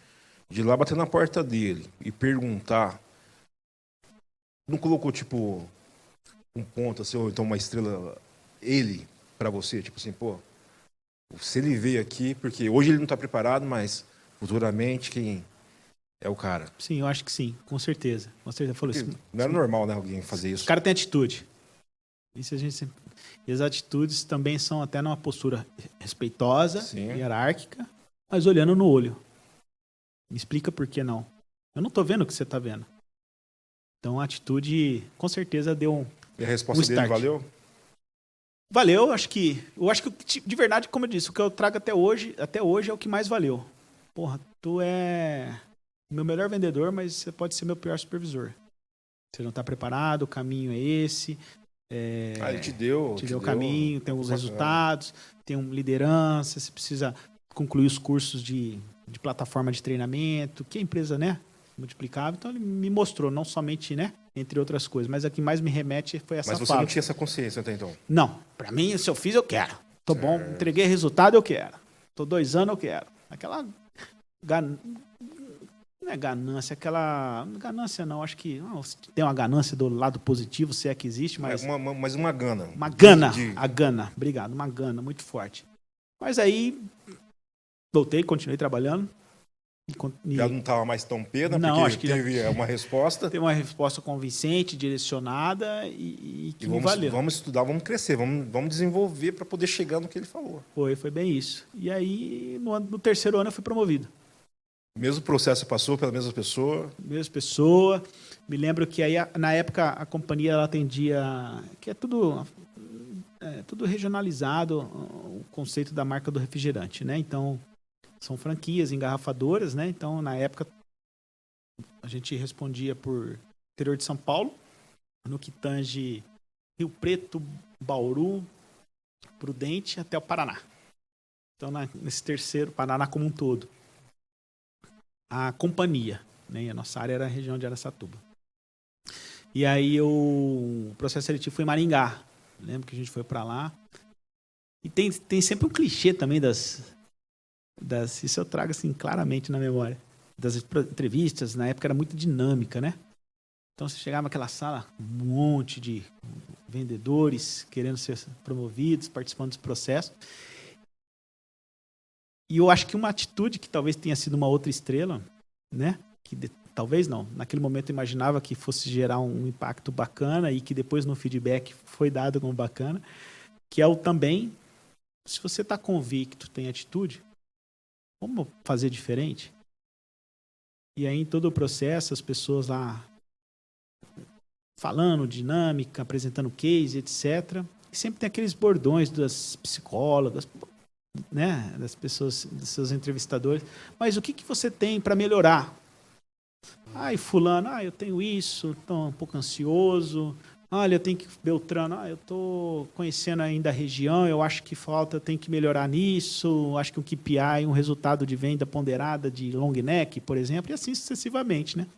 de ir lá bater na porta dele e perguntar, não colocou, tipo, um ponto, assim, ou então uma estrela, ele, pra você? Tipo assim, pô, se ele veio aqui, porque hoje ele não está preparado, mas futuramente quem é o cara? Sim, eu acho que sim, com certeza. Com certeza. Falou isso. Não era normal, né, alguém fazer isso. O cara tem atitude. Isso a gente sempre... E as atitudes também são até numa postura respeitosa, Sim. hierárquica, mas olhando no olho. Me explica por que não. Eu não estou vendo o que você está vendo. Então a atitude, com certeza, deu um. E a resposta dele valeu? Valeu, eu acho que de verdade, como eu disse, o que eu trago até hoje é o que mais valeu. Porra, tu é o meu melhor vendedor, mas você pode ser meu pior supervisor. Você não está preparado, o caminho é esse. Ele te deu o caminho, tem alguns resultados, tem uma liderança, você precisa concluir os cursos de plataforma de treinamento, que a empresa, né, multiplicava. Então ele me mostrou, não somente, né, entre outras coisas, mas a que mais me remete foi essa fala. Mas você não tinha essa consciência até então? Não, para mim, se eu fiz, eu quero. Tô bom, entreguei resultado, eu quero. Tô 2 anos, eu quero. Aquela não é ganância, aquela... Ganância não, acho que tem uma ganância do lado positivo, se é que existe, mas... Mas uma gana. Uma gana, a gana, obrigado, uma gana muito forte. Mas aí, voltei, continuei trabalhando. Já não estava mais tão pena, não, porque acho que teve uma resposta. Teve uma resposta convincente, direcionada e que me valeu. Vamos estudar, vamos crescer, vamos desenvolver para poder chegar no que ele falou. Foi bem isso. E aí, no terceiro ano, eu fui promovido. O mesmo processo passou pela mesma pessoa? Mesma pessoa. Me lembro que aí, na época, a companhia ela atendia... Que é tudo regionalizado, o conceito da marca do refrigerante, né? Então, são franquias engarrafadoras, né? Então, na época, a gente respondia por interior de São Paulo, no que tange Rio Preto, Bauru, Prudente, até o Paraná. Então, nesse terceiro, Paraná como um todo. A companhia, né? E a nossa área era a região de Araçatuba. E aí o processo seletivo foi em Maringá. Lembro que a gente foi para lá. E tem sempre um clichê também das... Isso eu trago assim claramente na memória. Das entrevistas, na época era muito dinâmica, né? Então você chegava naquela sala, um monte de vendedores querendo ser promovidos, participando desse processo. E eu acho que uma atitude que talvez tenha sido uma outra estrela, né? Talvez não. Naquele momento eu imaginava que fosse gerar um impacto bacana e que depois no feedback foi dado como bacana, que é o também, se você está convicto, tem atitude, vamos fazer diferente? E aí, em todo o processo, as pessoas lá falando, dinâmica, apresentando case, etc. E sempre tem aqueles bordões das psicólogas, né, das pessoas, dos seus entrevistadores. Mas o que você tem para melhorar? Ai, fulano, eu tenho isso, estou um pouco ansioso. Olha, eu tenho que... Beltrano, eu estou conhecendo ainda a região, eu acho que falta, eu tenho que melhorar nisso, acho que um KPI, um resultado de venda ponderada de long neck, por exemplo, e assim sucessivamente, né?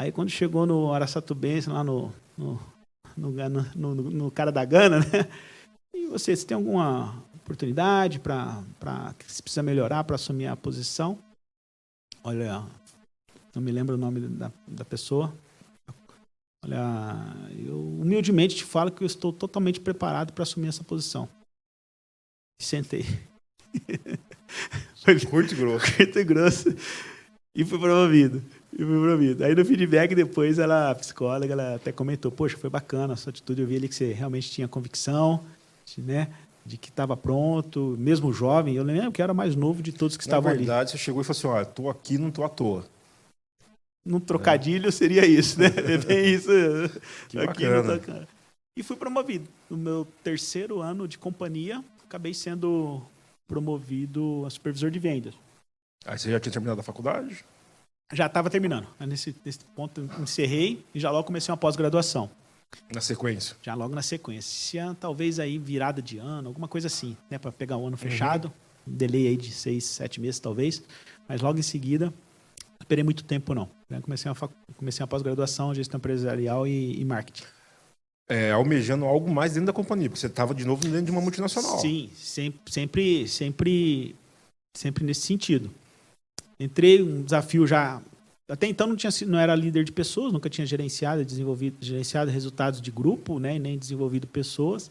Aí, quando chegou no Araçatubense, lá no cara da Gana, né? E você tem alguma oportunidade que você precisa melhorar para assumir a posição? Olha, não me lembro o nome da pessoa. Olha, eu humildemente te falo que eu estou totalmente preparado para assumir essa posição. Sentei. Foi curto e grosso. Curto e grosso. E fui promovido. Aí no feedback depois, a psicóloga, ela até comentou, poxa, foi bacana a sua atitude, eu vi ali que você realmente tinha convicção, né, de que estava pronto, mesmo jovem, eu lembro que era mais novo de todos que estavam ali. Na verdade, você chegou e falou assim, estou aqui, não estou à toa. Num trocadilho seria isso, né? Tem isso. Que aqui bacana. E fui promovido. No meu 3º ano de companhia, acabei sendo promovido a supervisor de vendas. Aí você já tinha terminado a faculdade? Já estava terminando. Nesse ponto, eu encerrei e já logo comecei uma pós-graduação. Na sequência? Já logo na sequência. Esse ano, talvez aí virada de ano, alguma coisa assim, né? Para pegar o ano fechado. Um delay aí de 6, 7 meses, talvez. Mas logo em seguida, não esperei muito tempo, não. Comecei uma pós-graduação, gestão empresarial e marketing. Almejando algo mais dentro da companhia, porque você estava de novo dentro de uma multinacional. Sim, sempre nesse sentido. Entrei um desafio já... Até então não era líder de pessoas, nunca tinha gerenciado resultados de grupo, né, e nem desenvolvido pessoas.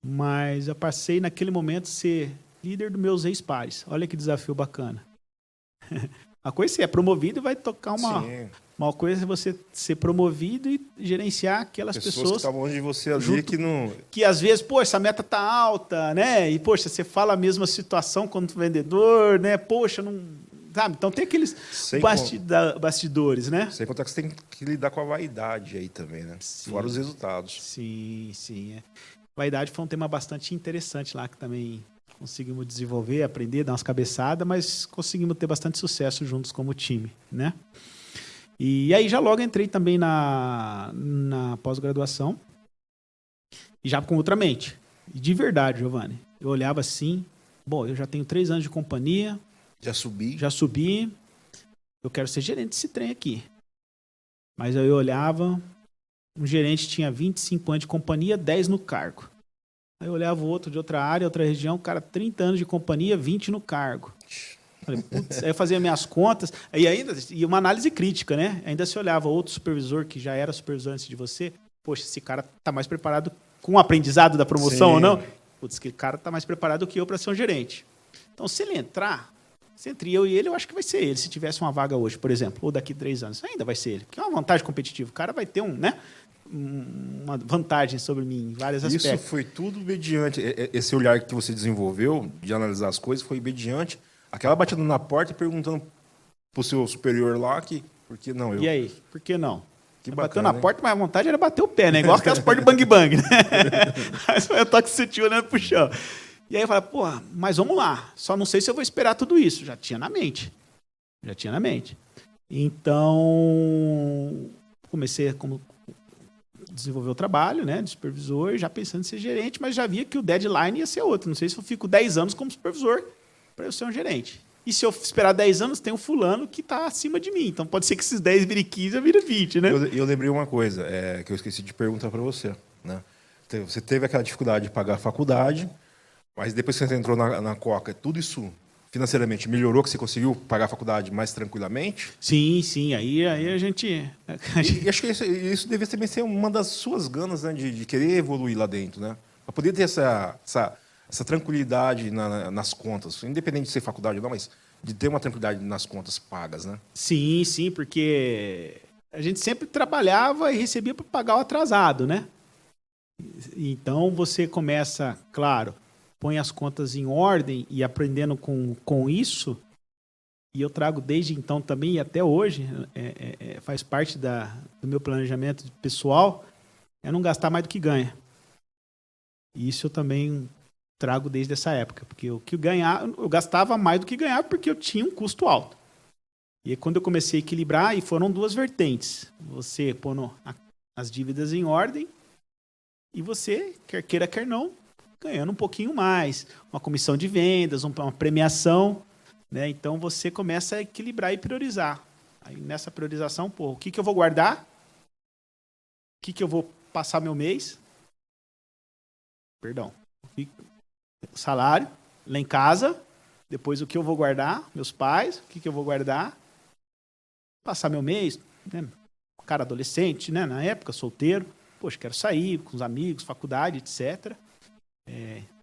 Mas eu passei naquele momento a ser líder dos meus ex-pares. Olha que desafio bacana. Uma coisa é ser promovido e vai tocar uma coisa é você ser promovido e gerenciar aquelas pessoas que estavam longe de você ali que às vezes, pô, essa meta tá alta, né? E poxa, você fala a mesma situação quando vendedor, né? Poxa, não, sabe? Então tem aqueles bastidores, né? Sem contar que você tem que lidar com a vaidade aí também, né? Sim. Fora os resultados. Sim. Vaidade foi um tema bastante interessante lá que também conseguimos desenvolver, aprender, dar umas cabeçadas, mas conseguimos ter bastante sucesso juntos como time, né? E aí já logo entrei também na pós-graduação e já com outra mente. E de verdade, Giovanni, eu olhava assim, bom, eu já tenho 3 anos de companhia. Já subi, eu quero ser gerente desse trem aqui. Mas aí eu olhava, um gerente tinha 25 anos de companhia, 10 no cargo. Aí eu olhava o outro de outra área, outra região, cara, 30 anos de companhia, 20 no cargo. Falei, putz, aí eu fazia minhas contas, e uma análise crítica, né? Ainda se olhava outro supervisor que já era supervisor antes de você, poxa, esse cara tá mais preparado com o aprendizado da promoção. Sim. Ou não? Putz, esse cara tá mais preparado que eu para ser um gerente. Então, se ele entrar, entre eu e ele, eu acho que vai ser ele. Se tivesse uma vaga hoje, por exemplo, ou daqui 3 anos, ainda vai ser ele. Porque é uma vantagem competitiva. O cara vai ter uma vantagem sobre mim em vários aspectos. Isso foi tudo mediante... Esse olhar que você desenvolveu de analisar as coisas foi mediante aquela batida na porta e perguntando pro seu superior lá por que não eu? E aí, por que não? Que bateu bacana, na porta, mas a vontade era bater o pé, né? Igual aquelas portas de bang-bang, né? Mas foi o toque sutil olhando pro chão. E aí eu falei, pô, mas vamos lá. Só não sei se eu vou esperar tudo isso. Já tinha na mente. Então, comecei a desenvolver o trabalho, né, de supervisor, já pensando em ser gerente, mas já via que o deadline ia ser outro. Não sei se eu fico 10 anos como supervisor para eu ser um gerente. E se eu esperar 10 anos, tem um fulano que está acima de mim. Então pode ser que esses 10 vire 15 ou vire 20, né? Eu lembrei uma coisa que eu esqueci de perguntar para você, né? Você teve aquela dificuldade de pagar a faculdade, mas depois que você entrou na Coca, tudo isso financeiramente melhorou, que você conseguiu pagar a faculdade mais tranquilamente? Sim. Aí a gente... E acho que isso devia também ser uma das suas ganas, né, de querer evoluir lá dentro, né? Para poder ter essa tranquilidade nas contas, independente de ser faculdade ou não, mas de ter uma tranquilidade nas contas pagas, né? Sim, porque a gente sempre trabalhava e recebia para pagar o atrasado, né? Então você começa, claro, põe as contas em ordem e aprendendo com isso, e eu trago desde então também, e até hoje, faz parte do meu planejamento pessoal, é não gastar mais do que ganha. E isso eu também trago desde essa época, porque o que eu gastava mais do que ganhar porque eu tinha um custo alto. E aí, quando eu comecei a equilibrar, e foram duas vertentes. Você pondo as dívidas em ordem e você, quer queira, quer não, ganhando um pouquinho mais. Uma comissão de vendas, uma premiação. Né? Então, você começa a equilibrar e priorizar. Aí, nessa priorização, o que eu vou guardar? O que eu vou passar meu mês? Perdão. Salário, lá em casa. Depois, o que eu vou guardar? Meus pais, o que eu vou guardar? Passar meu mês, né? Cara adolescente, né? Na época, solteiro. Poxa, quero sair com os amigos, faculdade, etc.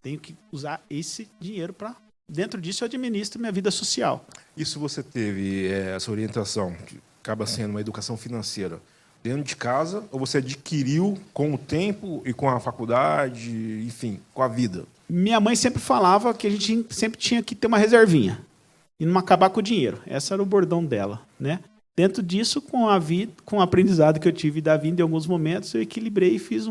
Tenho que usar esse dinheiro para... Dentro disso, eu administro minha vida social. Isso você teve, essa orientação, que acaba sendo uma educação financeira, dentro de casa, ou você adquiriu com o tempo e com a faculdade, enfim, com a vida? Minha mãe sempre falava que a gente sempre tinha que ter uma reservinha e não acabar com o dinheiro. Esse era o bordão dela, né? Dentro disso, com a vida, com o aprendizado que eu tive da vida em alguns momentos, eu equilibrei e fiz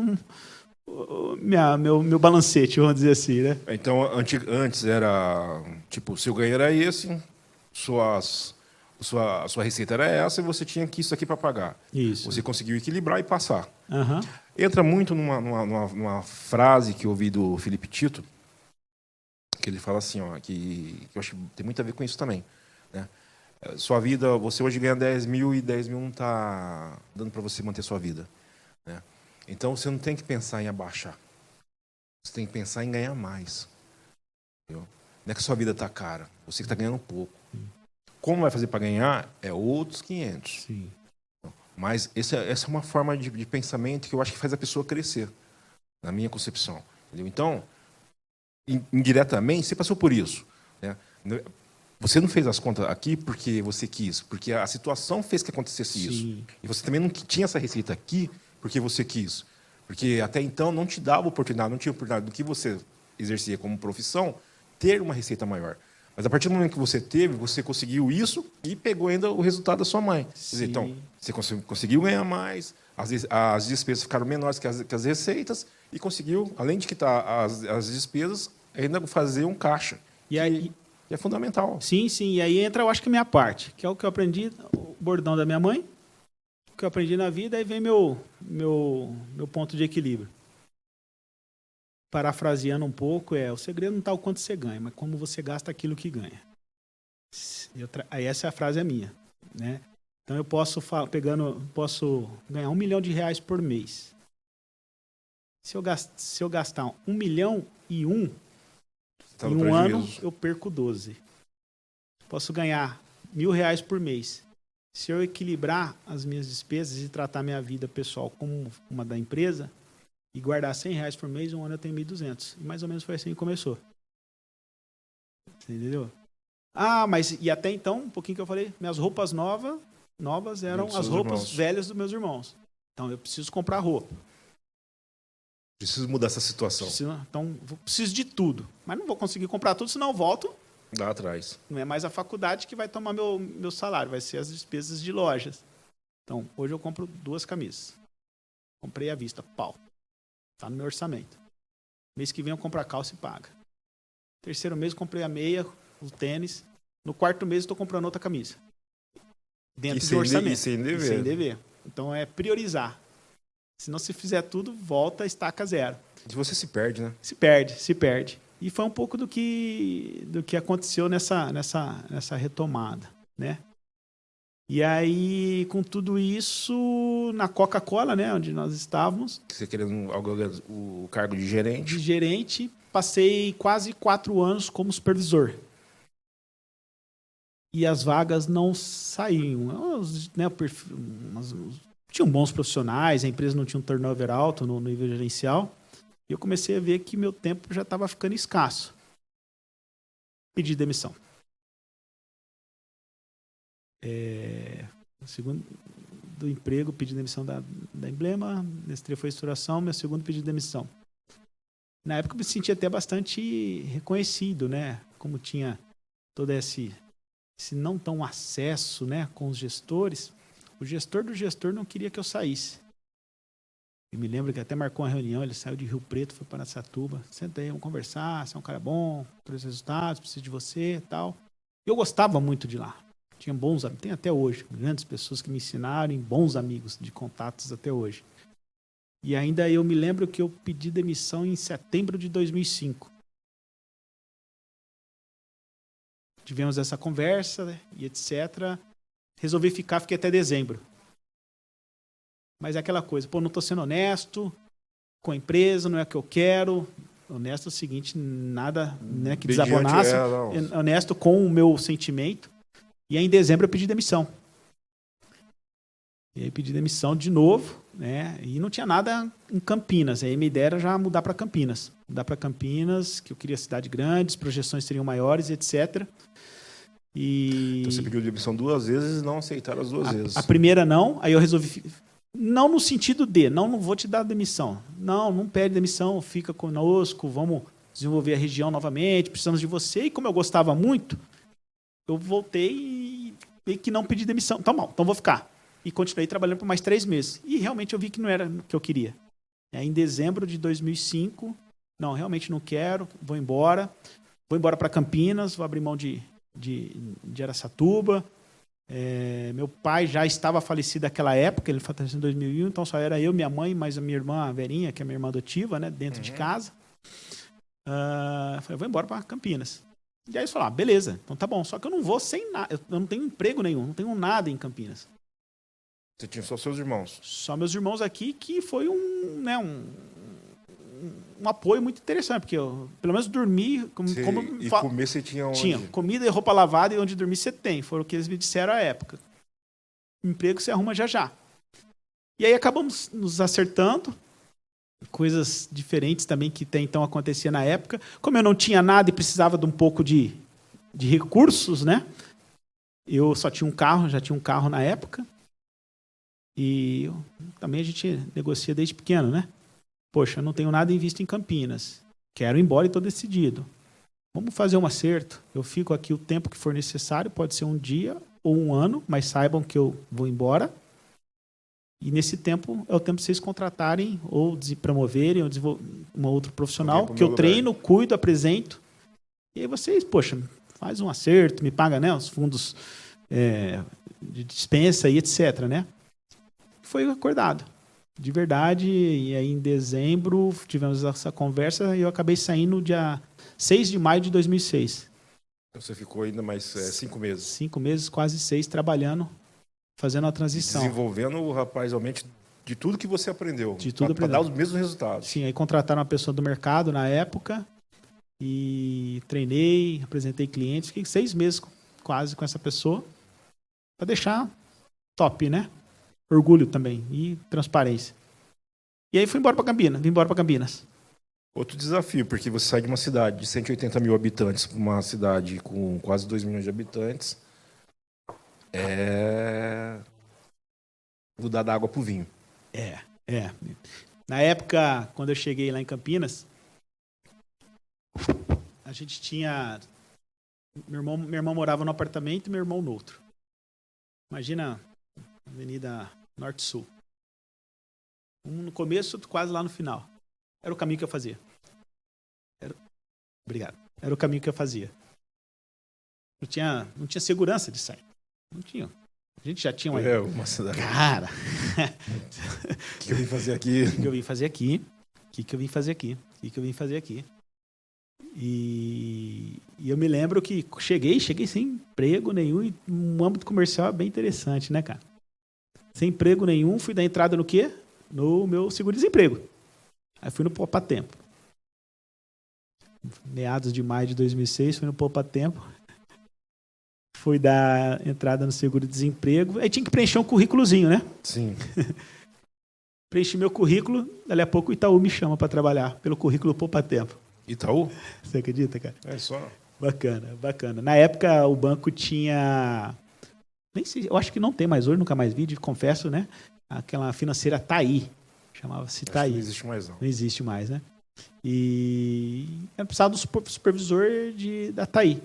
meu balancete, vamos dizer assim, né? Então, antes era, tipo, seu ganho era esse, sua receita era essa e você tinha isso aqui para pagar. Isso. Você conseguiu equilibrar e passar. Uhum. Entra muito numa frase que eu ouvi do Felipe Tito, que ele fala assim, ó, que eu acho que tem muito a ver com isso também, né? Sua vida, você hoje ganha 10 mil e 10 mil não está dando para você manter sua vida, né? Então, você não tem que pensar em abaixar. Você tem que pensar em ganhar mais. Entendeu? Não é que sua vida está cara, você que está ganhando pouco. Como vai fazer para ganhar é outros 500. Sim. Mas essa é uma forma de pensamento que eu acho que faz a pessoa crescer, na minha concepção. Entendeu? Então, indiretamente, você passou por isso, né? Você não fez as contas aqui porque você quis, porque a situação fez que acontecesse Sim. isso. E você também não tinha essa receita aqui porque você quis. Porque até então não te dava oportunidade, não tinha oportunidade do que você exercia como profissão, ter uma receita maior. Mas a partir do momento que você teve, você conseguiu isso e pegou ainda o resultado da sua mãe. Quer dizer, então, você conseguiu ganhar mais, as despesas ficaram menores que as receitas e conseguiu, além de quitar as despesas, ainda fazer um caixa. E aí... É fundamental. Sim, sim. E aí entra, eu acho que a minha parte, que é o que eu aprendi, o bordão da minha mãe, o que eu aprendi na vida, aí vem meu ponto de equilíbrio. Parafraseando um pouco, o segredo não está o quanto você ganha, mas como você gasta aquilo que ganha. Aí essa frase é minha, né? Então eu posso ganhar R$1 milhão por mês. Se eu gastar 1 milhão e um, em um ano, eu perco 12. Posso ganhar R$1.000 por mês. Se eu equilibrar as minhas despesas e tratar minha vida pessoal como uma da empresa e guardar R$100 por mês, um ano eu tenho 1.200. E mais ou menos foi assim que começou. Você entendeu? Mas e até então, um pouquinho que eu falei, minhas roupas novas eram as roupas velhas dos meus irmãos. Então eu preciso comprar roupa. Preciso mudar essa situação. Preciso de tudo. Mas não vou conseguir comprar tudo, senão eu volto. Lá atrás. Não é mais a faculdade que vai tomar meu salário, vai ser as despesas de lojas. Então, hoje eu compro 2 camisas. Comprei à vista, pau. Está no meu orçamento. Mês que vem eu compro a calça e paga. Terceiro mês eu comprei a meia, o tênis. No quarto mês eu estou comprando outra camisa. Dentro do orçamento. E sem dever. Sem dever. Então, é priorizar. Se não se fizer tudo, volta, estaca zero. E você se perde, né? Se perde. E foi um pouco do que aconteceu nessa retomada, né? E aí, com tudo isso, na Coca-Cola, né, onde nós estávamos... Você querendo o cargo de gerente? De gerente, passei quase 4 anos como supervisor. E as vagas não saíam. Né, tinham bons profissionais, a empresa não tinha um turnover alto no nível gerencial. E eu comecei a ver que meu tempo já estava ficando escasso. Pedi demissão. Segundo do emprego, pedi demissão da Emblema. Nestlé foi estruturação, meu segundo pedi demissão. Na época eu me sentia até bastante reconhecido, né? Como tinha todo esse esse não tão acesso, né, com os gestores, o gestor do gestor não queria que eu saísse. Eu me lembro que até marcou uma reunião, ele saiu de Rio Preto, foi para Araçatuba. Senta aí, vamos conversar, você é um cara bom, trouxe resultados, preciso de você e tal. Eu gostava muito de lá. Tinha bons amigos, tem até hoje, grandes pessoas que me ensinaram, e bons amigos de contatos até hoje. E ainda eu me lembro que eu pedi demissão em setembro de 2005. Tivemos essa conversa, né, e etc. Resolvi ficar, fiquei até dezembro. Mas é aquela coisa, pô, não estou sendo honesto com a empresa, não é o que eu quero. Honesto é o seguinte, nada, né, que desabonasse. Honesto com o meu sentimento. E aí, em dezembro, eu pedi demissão. E aí, pedi demissão de novo, né? E não tinha nada em Campinas. Aí, minha ideia era já mudar para Campinas. Mudar para Campinas, que eu queria cidade grande, as projeções seriam maiores, etc. Então, você pediu demissão 2 vezes e não aceitaram as 2 vezes. A primeira não, aí eu resolvi... Não no sentido de, não vou te dar demissão. Não pede demissão, fica conosco, vamos desenvolver a região novamente, precisamos de você. E como eu gostava muito, eu voltei e que não pedi demissão. Tá bom, então vou ficar. E continuei trabalhando por mais 3 meses. E realmente eu vi que não era o que eu queria. Aí, em dezembro de 2005, não, realmente não quero, vou embora. Vou embora para Campinas, vou abrir mão de Araçatuba. Meu pai já estava falecido naquela época, ele faleceu em 2001, então só era eu, minha mãe, mais a minha irmã, a Verinha, que é minha irmã adotiva, né, dentro de casa. Falei, vou embora para Campinas. E aí eles falaram, beleza, então tá bom, só que eu não vou sem nada, eu não tenho emprego nenhum, não tenho nada em Campinas. Você tinha só seus irmãos? Só meus irmãos aqui, que foi um apoio muito interessante, porque eu, pelo menos, dormi... E comer você tinha onde? Tinha comida e roupa lavada, e onde dormir você tem. Foi o que eles me disseram à época. Emprego você arruma já já. E aí acabamos nos acertando. Coisas diferentes também que até então acontecia na época. Como eu não tinha nada e precisava de um pouco de recursos, né? Eu só tinha um carro, já tinha um carro na época. E também a gente negocia desde pequeno, né? Poxa, eu não tenho nada em vista em Campinas. Quero ir embora e estou decidido. Vamos fazer um acerto. Eu fico aqui o tempo que for necessário, pode ser um dia ou um ano, mas saibam que eu vou embora. E nesse tempo é o tempo de vocês contratarem ou promoverem ou desenvolver um outro profissional que eu treino, cuido, apresento. E aí vocês, poxa, faz um acerto, me paga, né, os fundos de dispensa e etc, né? Foi acordado. De verdade, e aí em dezembro tivemos essa conversa e eu acabei saindo no dia 6 de maio de 2006. Então você ficou ainda mais 5 meses? 5 meses, quase 6, trabalhando, fazendo a transição. Desenvolvendo, rapaz, realmente de tudo que você aprendeu. De tudo para dar os mesmos resultados. Sim, aí contrataram uma pessoa do mercado na época e treinei, apresentei clientes, fiquei 6 meses quase com essa pessoa para deixar top, né? Orgulho também e transparência. E aí fui embora para Campinas, vim embora para Campinas. Outro desafio, porque você sai de uma cidade de 180 mil habitantes para uma cidade com quase 2 milhões de habitantes, mudar da água para o vinho. Na época, quando eu cheguei lá em Campinas, a gente tinha... Meu irmão morava no apartamento e meu irmão no outro. Imagina a Avenida Norte-Sul. Um no começo, outro quase lá no final. Era o caminho que eu fazia. Obrigado. Era o caminho que eu fazia. Não tinha segurança de sair. Não tinha. A gente já tinha uma cidade. Cara! O que eu vim fazer aqui? O que eu vim fazer aqui? O que eu vim fazer aqui? O que eu vim fazer aqui? E eu me lembro que cheguei sem emprego nenhum, e um âmbito comercial é bem interessante, né, cara? Sem emprego nenhum, fui dar entrada no quê? No meu seguro-desemprego. Aí fui no Poupa Tempo. Meados de maio de 2006, fui no Poupa Tempo. Fui dar entrada no seguro-desemprego. Aí tinha que preencher um currículozinho, né? Sim. Preenchi meu currículo, dali a pouco o Itaú me chama para trabalhar pelo currículo Poupa Tempo. Itaú? Você acredita, cara? É só. Bacana, bacana. Na época, o banco tinha... Nem sei, eu acho que não tem mais hoje, nunca mais vi, confesso, né? Aquela financeira TAI. Chamava-se TAI. Não existe mais, não. Não existe mais, né? E eu precisava do supervisor da TAI.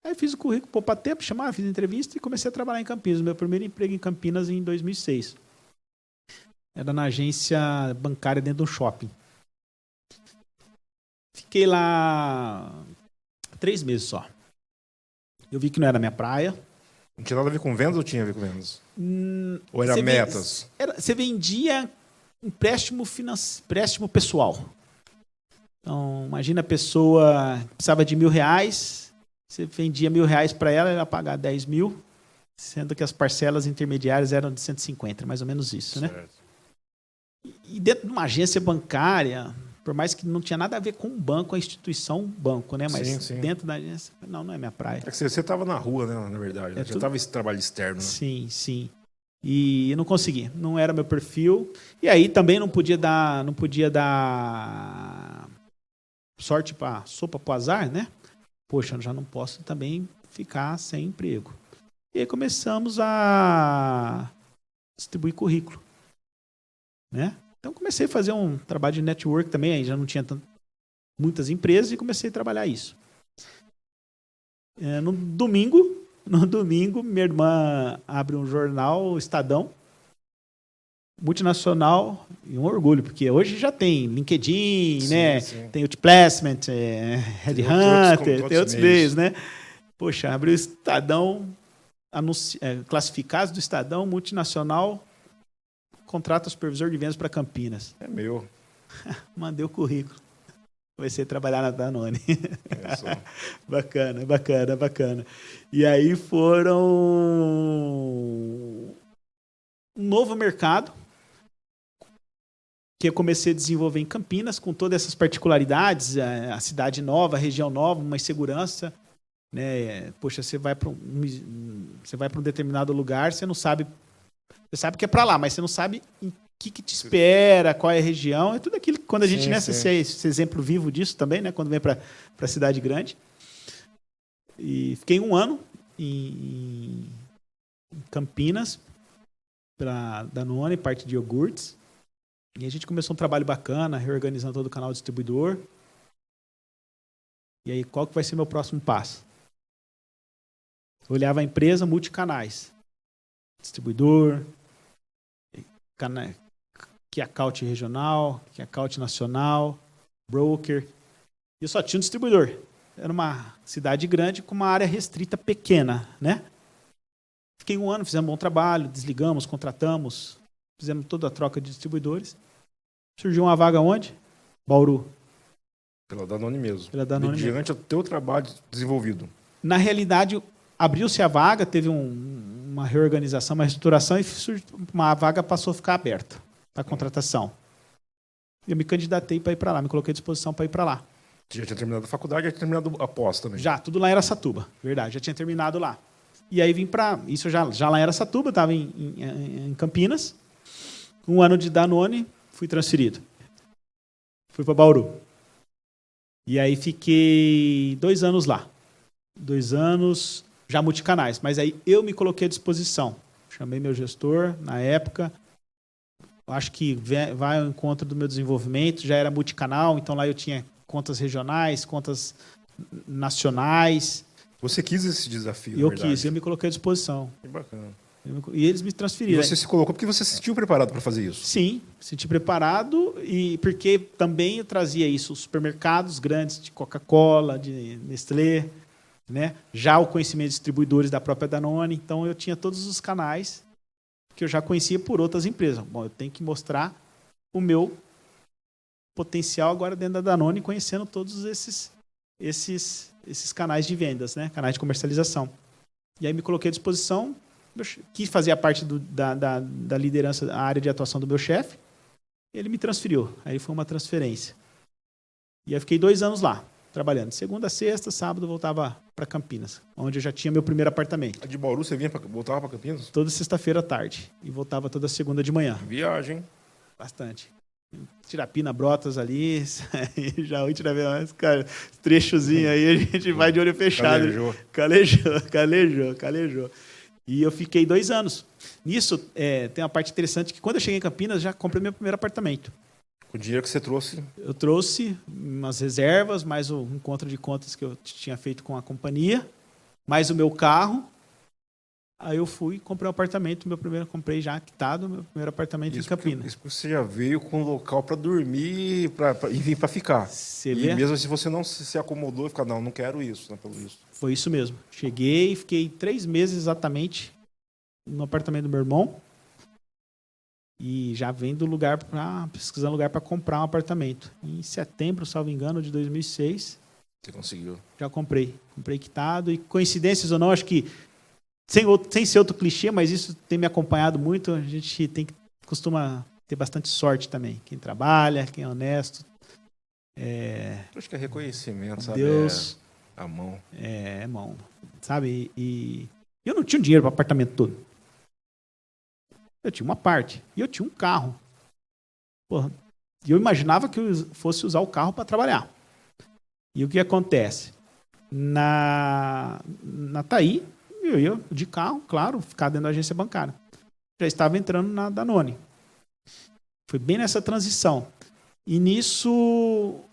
Aí fiz o currículo poupa tempo, chamava, fiz entrevista e comecei a trabalhar em Campinas. Meu primeiro emprego em Campinas em 2006. Era na agência bancária dentro de um shopping. Fiquei lá 3 meses só. Eu vi que não era minha praia. Não tinha nada a ver com vendas ou tinha a ver com vendas? Ou era metas? Você vendia empréstimo pessoal. Então, imagina a pessoa precisava de R$1.000, você vendia R$1.000 para ela, ela ia pagar 10 mil, sendo que as parcelas intermediárias eram de 150, mais ou menos isso, né? Certo. E dentro de uma agência bancária, por mais que não tinha nada a ver com o banco, a instituição banco, né? Mas Sim. dentro da agência, não é minha praia. É que você estava na rua, né, na verdade. Já estava esse trabalho externo. Né? Sim. E eu não consegui, não era meu perfil. E aí também não podia dar sorte para sopa para o azar, né? Poxa, eu já não posso também ficar sem emprego. E aí começamos a distribuir currículo, né? Então comecei a fazer um trabalho de network também, aí já não tinha muitas empresas e comecei a trabalhar isso. No domingo, minha irmã abre um jornal, o Estadão, multinacional, e um orgulho, porque hoje já tem LinkedIn, né? Sim. Tem Outplacement, Headhunter, tem outros meios, né? Poxa, abriu o Estadão, classificados do Estadão, multinacional, contrata supervisor de vendas para Campinas. É meu. Mandei o currículo. Comecei a trabalhar na Danone. É só. Bacana. E aí foram um novo mercado que eu comecei a desenvolver em Campinas, com todas essas particularidades, a cidade nova, a região nova, uma insegurança. Né? Poxa, você vai para um determinado lugar, você não sabe. Você sabe que é para lá, mas você não sabe em que te espera, qual é a região. É tudo aquilo que quando a gente, sim, né, sim. esse exemplo vivo disso também, né? Quando vem para a cidade grande. E fiquei 1 ano em Campinas, para Danone, parte de iogurtes. E a gente começou um trabalho bacana, reorganizando todo o canal distribuidor. E aí, qual que vai ser meu próximo passo? Eu olhava a empresa, multicanais. Distribuidor, que account regional, que account nacional, broker. E eu só tinha um distribuidor. Era uma cidade grande com uma área restrita pequena, né? Fiquei 1 ano, fizemos um bom trabalho, desligamos, contratamos, fizemos toda a troca de distribuidores. Surgiu uma vaga onde? Bauru. Pela Danone mesmo. Pela Danone mediante o teu trabalho desenvolvido. Na realidade, abriu-se a vaga, teve uma reorganização, uma reestruturação, e uma vaga passou a ficar aberta para contratação. Eu me candidatei para ir para lá, me coloquei à disposição para ir para lá. Você já tinha terminado a faculdade, já tinha terminado a pós também. Já, tudo lá em Araçatuba, verdade, já tinha terminado lá. E aí vim para... Isso já lá em Araçatuba, estava em Campinas. 1 ano de Danone, fui transferido. Fui para Bauru. E aí fiquei 2 anos lá. 2 anos, já multicanais. Mas aí eu me coloquei à disposição. Chamei meu gestor, na época. Acho que vai ao encontro do meu desenvolvimento. Já era multicanal, então lá eu tinha contas regionais, contas nacionais. Você quis esse desafio, Eu quis, eu me coloquei à disposição. Que bacana. E eles me transferiram. E você se colocou porque você se sentiu preparado para fazer isso? Sim, me senti preparado, e porque também eu trazia isso, os supermercados grandes de Coca-Cola, de Nestlé, né? Já o conhecimento de distribuidores da própria Danone, então eu tinha todos os canais que eu já conhecia por outras empresas. Bom, eu tenho que mostrar o meu potencial agora dentro da Danone, conhecendo todos esses canais de vendas, né? Canais de comercialização. E aí me coloquei à disposição, quis fazer a parte da liderança, a área de atuação do meu chefe, ele me transferiu. Aí foi uma transferência. E aí fiquei 2 anos lá, trabalhando. Segunda a sexta, sábado, voltava para Campinas, onde eu já tinha meu primeiro apartamento. De Bauru você voltava para Campinas? Toda sexta-feira à tarde. E voltava toda segunda de manhã. Viagem. Bastante. Tirapina, Brotas ali, já ontem mais, cara, trechozinho aí, a gente vai de olho fechado. Calejou. E eu fiquei 2 anos. Nisso, tem uma parte interessante que quando eu cheguei em Campinas, já comprei meu primeiro apartamento. Com o dinheiro que você trouxe? Eu trouxe umas reservas, mais um encontro de contas que eu tinha feito com a companhia, mais o meu carro. Aí eu fui, comprei um apartamento, comprei já quitado, meu primeiro apartamento em Campinas. Isso porque você já veio com um local para dormir e vir para ficar. Você vê? E mesmo se você não se acomodou, fica, não quero isso, pelo visto. Foi isso mesmo. Cheguei, fiquei 3 meses exatamente no apartamento do meu irmão. E já vendo pesquisando lugar para comprar um apartamento. Em setembro, salvo engano, de 2006. Você conseguiu? Já comprei. Comprei quitado. E coincidências ou não, acho que sem ser outro clichê, mas isso tem me acompanhado muito. A gente costuma ter bastante sorte também. Quem trabalha, quem é honesto. Acho que é reconhecimento, sabe? Deus. A mão. É mão. Sabe? E eu não tinha dinheiro para o apartamento todo. Eu tinha uma parte. E eu tinha um carro. Porra. E eu imaginava que eu fosse usar o carro para trabalhar. E o que acontece? Na TAI, eu ia de carro, claro, ficar dentro da agência bancária. Já estava entrando na Danone. Foi bem nessa transição. E nisso,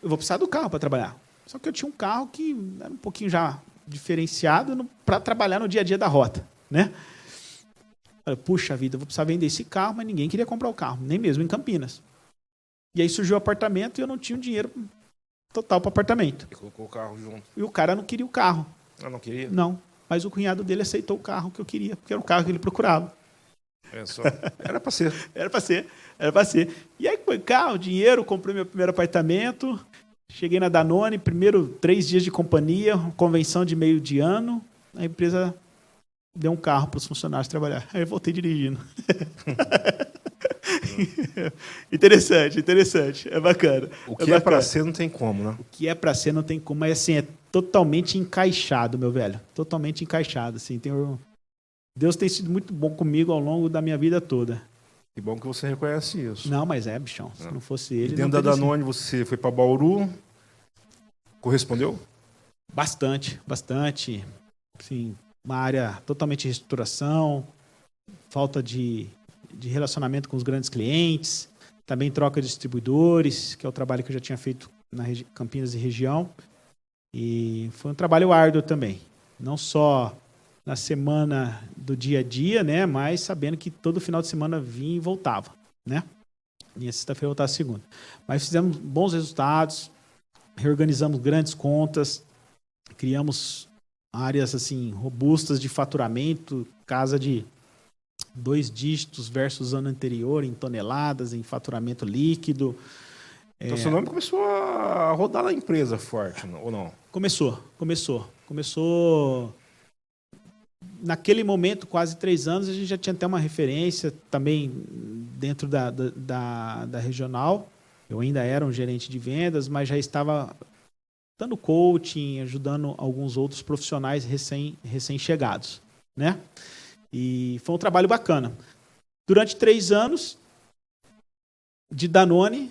eu vou precisar do carro para trabalhar. Só que eu tinha um carro que era um pouquinho já diferenciado para trabalhar no dia a dia da rota, né? Falei, puxa vida, eu vou precisar vender esse carro, mas ninguém queria comprar o carro, nem mesmo em Campinas. E aí surgiu o apartamento e eu não tinha o dinheiro total para o apartamento. E colocou o carro junto. E o cara não queria o carro. Ah, não queria? Não. Mas o cunhado dele aceitou o carro que eu queria, porque era o carro que ele procurava. É só. Era para ser. Era para ser. E aí foi carro, dinheiro, comprei meu primeiro apartamento, cheguei na Danone, primeiro 3 dias de companhia, convenção de meio de ano, a empresa deu um carro para os funcionários trabalhar. Aí eu voltei dirigindo. Interessante. É bacana. O que é para ser não tem como, né? O que é para ser não tem como, mas assim, é totalmente encaixado, meu velho. Totalmente encaixado. Assim, Deus tem sido muito bom comigo ao longo da minha vida toda. Que bom que você reconhece isso. Não, mas bichão. Se não fosse ele... E dentro da Danone, você foi para Bauru, correspondeu? Bastante. Assim, uma área totalmente de reestruturação, falta de relacionamento com os grandes clientes, também troca de distribuidores, que é o trabalho que eu já tinha feito na Campinas e região. E foi um trabalho árduo também. Não só na semana do dia a dia, né, mas sabendo que todo final de semana vinha e voltava, né? E a sexta-feira voltava a segunda. Mas fizemos bons resultados, reorganizamos grandes contas, criamos áreas assim robustas de faturamento, casa de 2 dígitos versus ano anterior em toneladas, em faturamento líquido. Então, seu nome começou a rodar na empresa forte, ou não? Começou. Naquele momento, quase 3 anos, a gente já tinha até uma referência também dentro da regional. Eu ainda era um gerente de vendas, mas já estava dando coaching, ajudando alguns outros profissionais recém-chegados, né? E foi um trabalho bacana. Durante 3 anos de Danone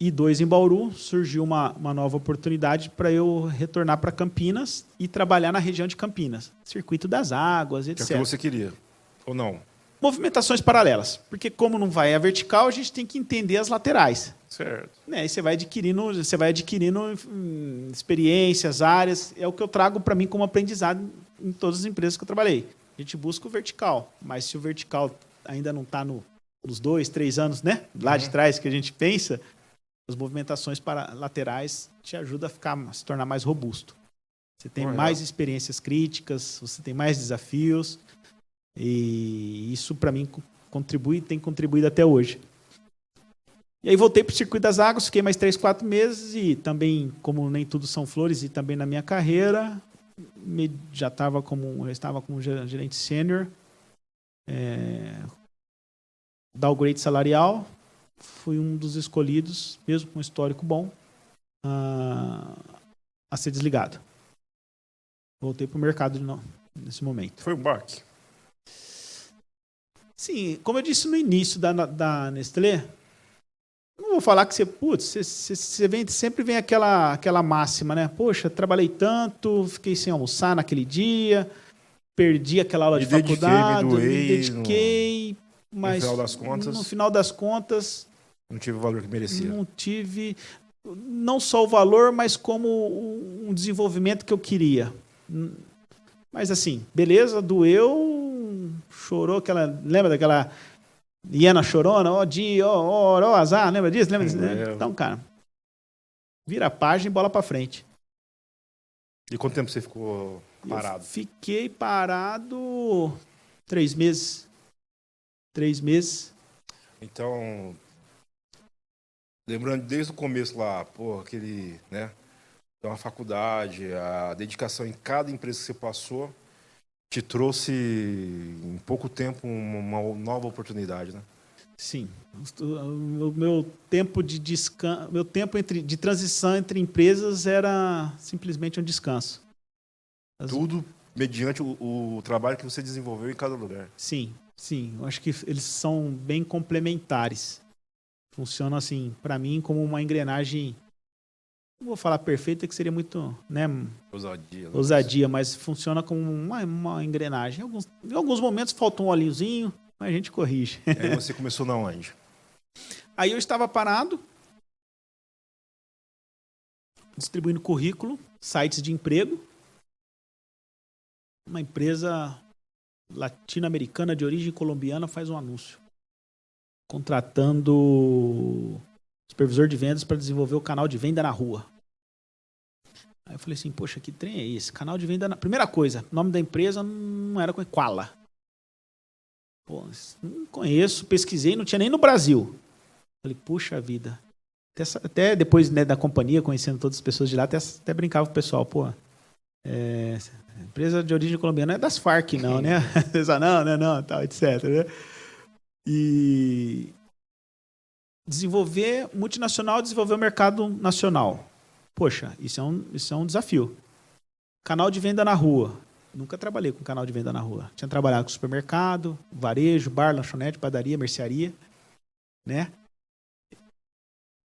e 2 em Bauru, surgiu uma nova oportunidade para eu retornar para Campinas e trabalhar na região de Campinas. Circuito das Águas, etc. Que é o que você queria, ou não? Movimentações paralelas. Porque como não vai a vertical, a gente tem que entender as laterais. Certo. Né? E você vai adquirindo experiências, áreas. É o que eu trago para mim como aprendizado em todas as empresas que eu trabalhei. A gente busca o vertical, mas se o vertical ainda não está nos 2, 3 anos, né, lá de trás que a gente pensa, as movimentações laterais te ajudam a se tornar mais robusto. Você tem mais experiências críticas, você tem mais desafios, e isso para mim tem contribuído até hoje. E aí voltei para o Circuito das Águas, fiquei mais 3, 4 meses e também, como nem tudo são flores, e também na minha carreira, já estava como gerente sênior, downgrade salarial, fui um dos escolhidos, mesmo com um histórico bom, a ser desligado. Voltei para o mercado de novo, nesse momento. Foi um baque? Sim, como eu disse no início da Nestlé, não vou falar que sempre vem aquela máxima, né? Poxa, trabalhei tanto, fiquei sem almoçar naquele dia, perdi aquela aula de faculdade, me dediquei, mas no final das contas não tive o valor que merecia. Não tive não só o valor, mas como um desenvolvimento que eu queria. Mas assim, beleza, doeu, chorou aquela... Lembra daquela hiena chorona? Ó dia, ó azar, lembra disso? Lembra disso? Então, cara, vira a página e bola pra frente. E quanto tempo você ficou parado? Eu fiquei parado 3 meses. 3 meses. Então, lembrando desde o começo lá, pô, aquele, né? Então, a faculdade, a dedicação em cada empresa que você passou, te trouxe em pouco tempo uma nova oportunidade, né? Sim. O meu tempo de descanso, meu tempo de transição entre empresas era simplesmente um descanso. Tudo mediante o trabalho que você desenvolveu em cada lugar. Sim. Eu acho que eles são bem complementares. Funcionam assim, para mim, como uma engrenagem. Não vou falar perfeita, que seria muito, né, ousadia, mas funciona como uma engrenagem. Em alguns momentos falta um olhinhozinho, mas a gente corrige. E aí você começou na onde? Aí eu estava parado, distribuindo currículo, sites de emprego. Uma empresa latino-americana de origem colombiana faz um anúncio contratando supervisor de vendas para desenvolver o canal de venda na rua. Aí eu falei assim, poxa, que trem é esse? Canal de venda na... Primeira coisa, o nome da empresa não era com Equala. Pô, não conheço, pesquisei, não tinha nem no Brasil. Falei, puxa vida. Até depois, né, da companhia, conhecendo todas as pessoas de lá, até brincava com o pessoal, pô, empresa de origem colombiana não é das Farc, não, né? não, tal, etc. Né? E desenvolver multinacional, desenvolver o mercado nacional. Poxa, isso é um desafio. Canal de venda na rua. Nunca trabalhei com canal de venda na rua. Tinha trabalhado com supermercado, varejo, bar, lanchonete, padaria, mercearia, né?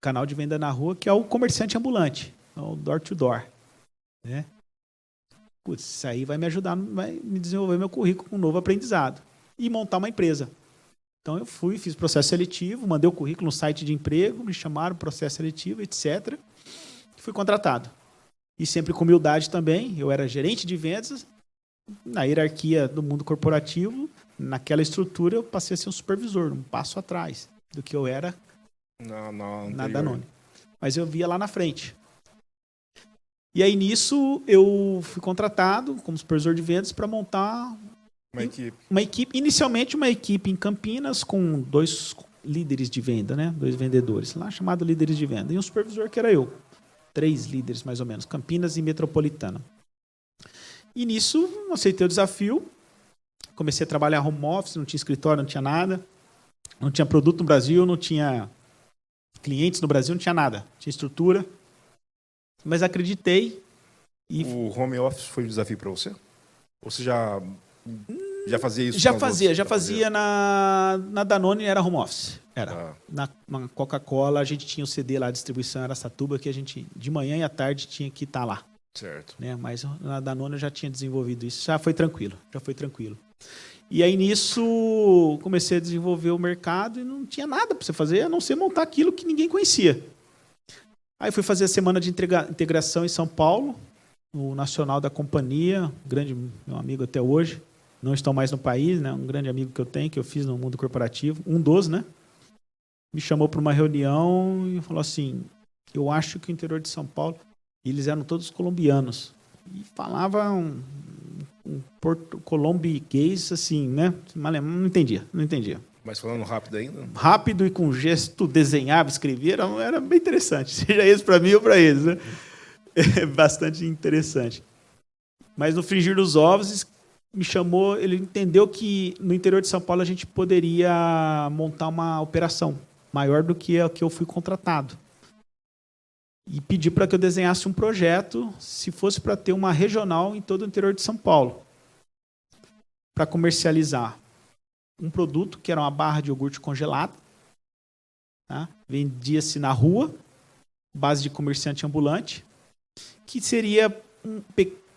Canal de venda na rua, que é o comerciante ambulante, é o door to door, né? Putz, isso aí vai me ajudar, vai me desenvolver meu currículo com um novo aprendizado e montar uma empresa. Então eu fiz processo seletivo, mandei o currículo no site de emprego, me chamaram, processo seletivo, etc. Fui contratado. E sempre com humildade também, eu era gerente de vendas, na hierarquia do mundo corporativo, naquela estrutura eu passei a ser um supervisor, um passo atrás do que eu era na Danone. Mas eu via lá na frente. E aí nisso eu fui contratado como supervisor de vendas para montar uma equipe. Inicialmente uma equipe em Campinas com 2 líderes de venda, né? 2 vendedores lá, chamado líderes de venda. E um supervisor que era eu. 3 líderes mais ou menos, Campinas e Metropolitana. E nisso aceitei o desafio. Comecei a trabalhar home office, não tinha escritório, não tinha nada. Não tinha produto no Brasil, não tinha clientes no Brasil, não tinha nada. Não tinha estrutura. Mas acreditei. O home office foi um desafio para você? Ou você já fazia isso? Já fazia na Danone, era home office. Era. Na Coca-Cola, a gente tinha o CD lá, a distribuição era Araçatuba, que a gente, de manhã e à tarde, tinha que estar lá. Certo. Né? Mas na Danone eu já tinha desenvolvido isso. Já foi tranquilo. E aí, nisso, comecei a desenvolver o mercado e não tinha nada para você fazer, a não ser montar aquilo que ninguém conhecia. Aí fui fazer a semana de integração em São Paulo, no Nacional da Companhia, grande meu amigo até hoje, não estão mais no país, né? Um grande amigo que eu tenho, que eu fiz no mundo corporativo, um dos, né? Me chamou para uma reunião e falou assim, eu acho que o interior de São Paulo, eles eram todos colombianos, e falavam um colombiquês, assim, né? Não entendia. Mas falando rápido ainda? Rápido e com gesto, desenhava, escrevia, era bem interessante. Seja isso para mim ou para eles, né? É bastante interessante. Mas no frigir dos ovos, me chamou, ele entendeu que no interior de São Paulo a gente poderia montar uma operação maior do que a que eu fui contratado. E pediu para que eu desenhasse um projeto, se fosse para ter uma regional em todo o interior de São Paulo, para comercializar um produto que era uma barra de iogurte congelado, tá? Vendia-se na rua, base de comerciante ambulante, que seria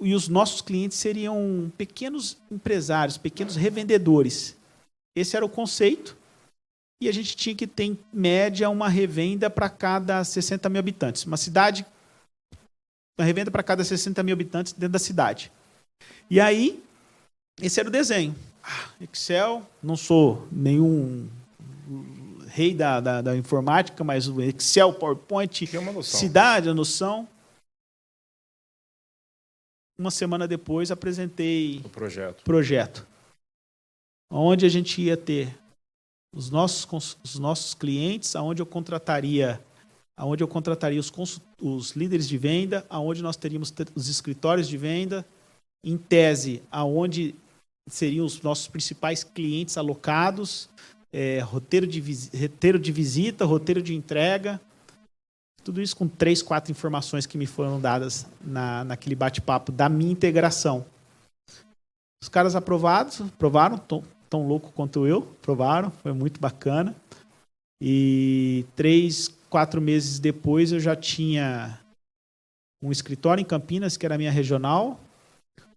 e os nossos clientes seriam pequenos empresários, pequenos revendedores. Esse era o conceito. E a gente tinha que ter, em média, uma revenda para cada 60 mil habitantes. Uma revenda para cada 60 mil habitantes dentro da cidade. E aí, esse era o desenho. Excel, não sou nenhum rei da informática, mas o Excel, PowerPoint, cidade, a noção. Uma semana depois, apresentei o projeto, onde a gente ia ter os nossos clientes, onde eu contrataria os líderes de venda, onde nós teríamos os escritórios de venda, em tese, aonde seriam os nossos principais clientes alocados, roteiro de visita, roteiro de entrega, tudo isso com 3, 4 informações que me foram dadas naquele bate-papo da minha integração. Os caras aprovaram, tão louco quanto eu, aprovaram, foi muito bacana. E 3, 4 meses depois eu já tinha um escritório em Campinas, que era a minha regional,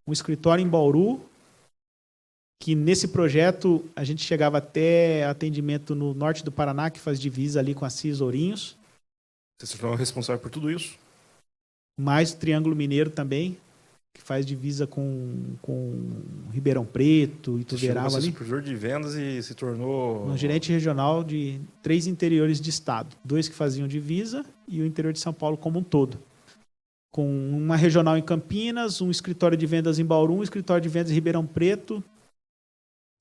um escritório em Bauru, que nesse projeto a gente chegava até atendimento no norte do Paraná, que faz divisa ali com Assis Ourinhos. Você se tornou responsável por tudo isso? Mais o Triângulo Mineiro também, que faz divisa com Ribeirão Preto, Ituverava ali. Você supervisor de vendas e se tornou... Um gerente regional de 3 interiores de estado. 2 que faziam divisa e o interior de São Paulo como um todo. Com uma regional em Campinas, um escritório de vendas em Bauru, um escritório de vendas em Ribeirão Preto,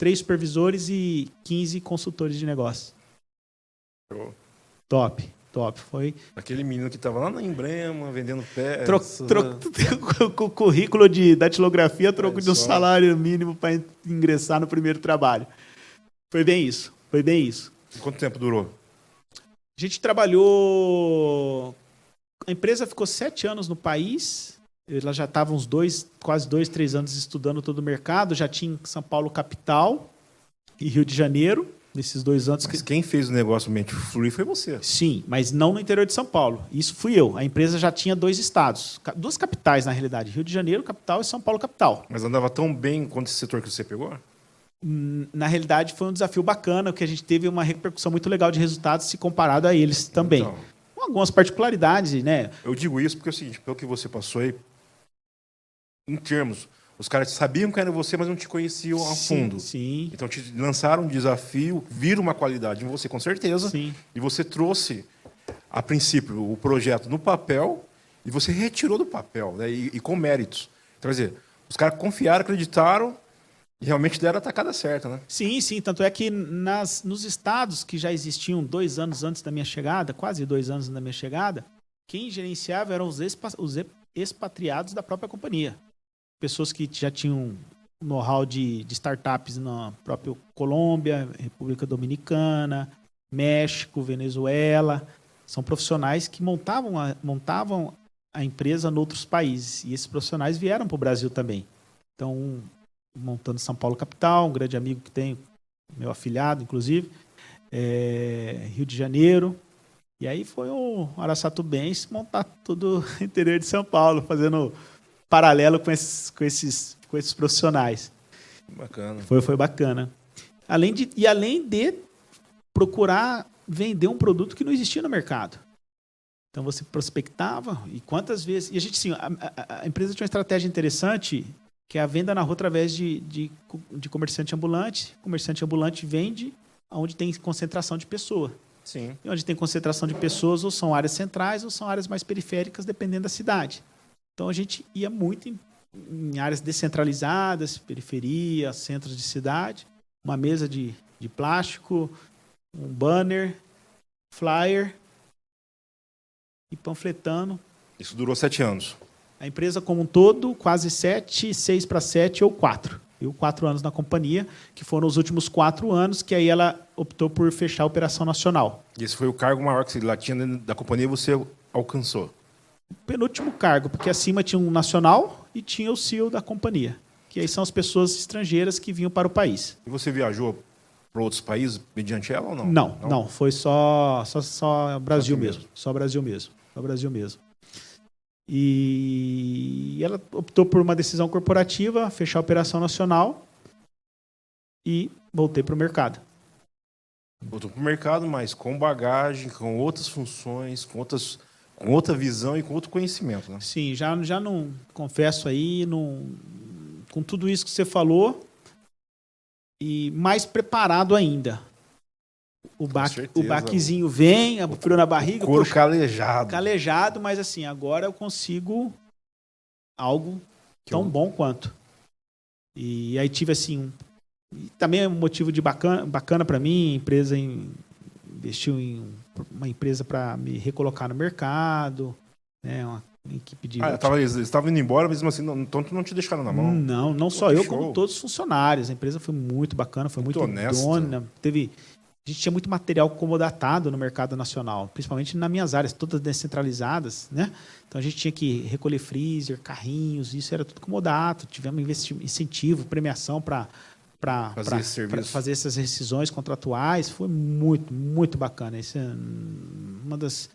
3 supervisores e 15 consultores de negócio. Top. Foi. Aquele menino que estava lá na Embrema, vendendo pés. Com o currículo de datilografia, troco de um salário mínimo para ingressar no primeiro trabalho. Foi bem isso. Quanto tempo durou? A gente trabalhou... A empresa ficou 7 anos no país. Ela já estava quase 2, 3 anos estudando todo o mercado. Já tinha São Paulo capital e Rio de Janeiro. Nesses 2 anos. Mas quem fez o negócio mente fluir foi você. Sim, mas não no interior de São Paulo. Isso fui eu. A empresa já tinha 2 estados. 2 capitais, na realidade. Rio de Janeiro, capital, e São Paulo, capital. Mas andava tão bem quanto esse setor que você pegou? Na realidade, foi um desafio bacana, porque a gente teve uma repercussão muito legal de resultados se comparado a eles também. Então, com algumas particularidades, né? Eu digo isso porque é o seguinte, pelo que você passou aí, em termos... Os caras sabiam que era você, mas não te conheciam a fundo. Sim. Então te lançaram um desafio, viram uma qualidade em você, com certeza. Sim. E você trouxe, a princípio, o projeto no papel e você retirou do papel, né? E com méritos. Então, quer dizer, os caras confiaram, acreditaram e realmente deram a tacada certa, né? Sim. Tanto é que nos estados que já existiam 2 anos antes da minha chegada, quase 2 anos da minha chegada, quem gerenciava eram os expatriados da própria companhia. Pessoas que já tinham know-how de startups na própria Colômbia, República Dominicana, México, Venezuela. São profissionais que montavam a empresa em outros países. E esses profissionais vieram para o Brasil também. Então, montando São Paulo capital, um grande amigo que tem, meu afilhado, inclusive, Rio de Janeiro. E aí foi o Araçatubense montar tudo no interior de São Paulo, fazendo... paralelo com esses profissionais. Bacana. Foi bacana. Além de procurar vender um produto que não existia no mercado. Então você prospectava e quantas vezes... E a gente, sim, a empresa tinha uma estratégia interessante, que é a venda na rua através de comerciante ambulante. O comerciante ambulante vende onde tem concentração de pessoa. Sim. E onde tem concentração de pessoas, ou são áreas centrais ou são áreas mais periféricas, dependendo da cidade. Então, a gente ia muito em áreas descentralizadas, periferia, centros de cidade, uma mesa de plástico, um banner, flyer e panfletando. Isso durou 7 anos. A empresa como um todo, quase 7, 6 para 7 ou 4. Eu 4 anos na companhia, que foram os últimos 4 anos, que aí ela optou por fechar a operação nacional. E esse foi o cargo maior que você lá tinha dentro da companhia e você alcançou? Penúltimo cargo, porque acima tinha um nacional e tinha o CEO da companhia, que aí são as pessoas estrangeiras que vinham para o país. E você viajou para outros países mediante ela ou não? Não, foi só Brasil mesmo. Só Brasil mesmo. E ela optou por uma decisão corporativa, fechar a operação nacional e voltei para o mercado. Voltou para o mercado, mas com bagagem, com outras funções, com outra visão e com outro conhecimento, né? Sim, já não confesso aí, com tudo isso que você falou, e mais preparado ainda. O certeza. baquezinho vem, a frio na barriga. O couro calejado. Calejado, mas assim, agora eu consigo algo tão bom quanto. E aí tive assim, também é um motivo de bacana para mim, a empresa investiu em uma empresa para me recolocar no mercado, né, uma equipe de... Eles estavam indo embora, mesmo assim, então não te deixaram na mão? Não só eu, como todos os funcionários. A empresa foi muito bacana, foi muito honesta. Dona. A gente tinha muito material comodatado no mercado nacional, principalmente nas minhas áreas, todas descentralizadas, né? Então a gente tinha que recolher freezer, carrinhos, isso era tudo comodato. Tivemos incentivo, premiação para fazer essas rescisões contratuais. Foi muito, muito bacana. Isso é uma das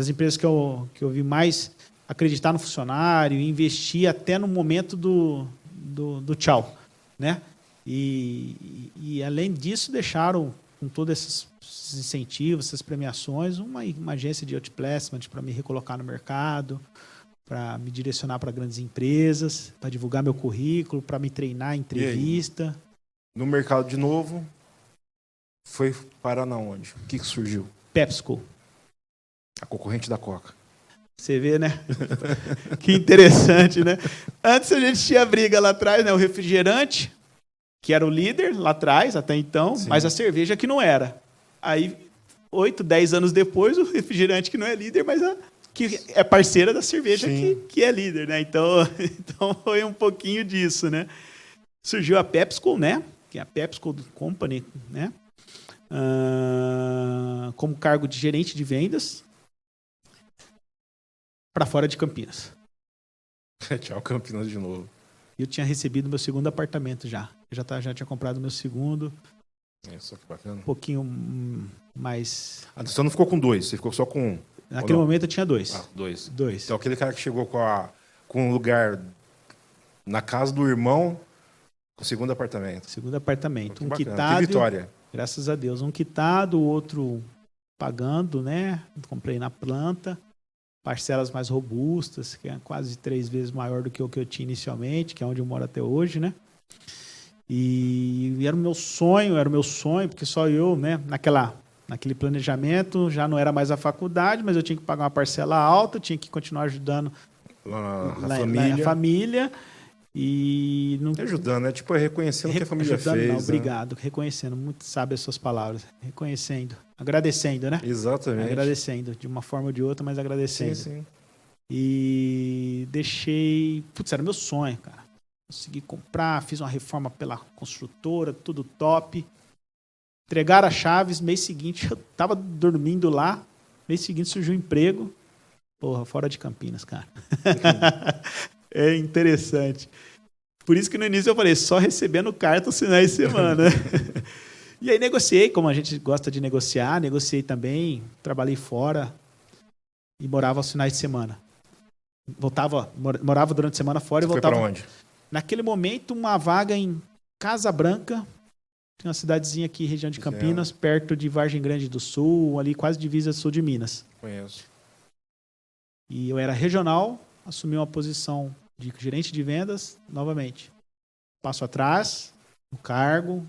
empresas que eu vi mais acreditar no funcionário, investir até no momento do tchau, né? E além disso, deixaram, com todos esses incentivos, essas premiações, uma agência de outplacement para me recolocar no mercado, para me direcionar para grandes empresas, para divulgar meu currículo, para me treinar em entrevista. No mercado de novo, foi parar na onde? O que surgiu? PepsiCo. A concorrente da Coca. Você vê, né? Que interessante, né? Antes a gente tinha briga lá atrás, né? O refrigerante, que era o líder lá atrás, até então, sim, mas a cerveja que não era. Aí, 8, 10 anos depois, o refrigerante que não é líder, mas que é parceira da cerveja que é líder, né? Então foi um pouquinho disso, né? Surgiu a PepsiCo, né? Que é a PepsiCo Company, né? Como cargo de gerente de vendas para fora de Campinas. Tchau, Campinas de novo. Eu tinha recebido meu segundo apartamento já. Eu já tinha comprado meu segundo. Isso, que bacana. Um pouquinho mais... Você não ficou com 2, você ficou só com 1. Naquele momento eu tinha 2. 2. Então aquele cara que chegou com um lugar na casa do irmão, com o segundo apartamento. Segundo apartamento. Que quitado. Que vitória. Graças a Deus. Um quitado, o outro pagando, né? Comprei na planta. Parcelas mais robustas, que é quase 3 vezes maior do que o que eu tinha inicialmente, que é onde eu moro até hoje, né? E era o meu sonho, porque só eu, né? Naquele planejamento, já não era mais a faculdade, mas eu tinha que pagar uma parcela alta, tinha que continuar ajudando a família. E não... Ajudando, né? Tipo, reconhecendo o que a família fez. Não, obrigado. Reconhecendo, muito sábio as suas palavras. Reconhecendo. Agradecendo, né? Exatamente. Agradecendo, de uma forma ou de outra, mas agradecendo. Sim. E deixei... Putz, era meu sonho, cara. Consegui comprar, fiz uma reforma pela construtora, tudo top. Entregaram as chaves, mês seguinte, eu tava dormindo lá, mês seguinte surgiu um emprego. Porra, fora de Campinas, cara. É interessante. Por isso que no início eu falei, só recebendo carta aos finais de semana. E aí negociei, como a gente gosta de negociar, negociei também, trabalhei fora e morava aos finais de semana. Morava durante a semana fora. Você e voltava. Foi para onde? Naquele momento, uma vaga em Casa Branca, tem uma cidadezinha aqui, região de Campinas, perto de Vargem Grande do Sul, ali quase divisa sul de Minas. Conheço. E eu era regional, assumi uma posição de gerente de vendas, novamente. Passo atrás, o cargo,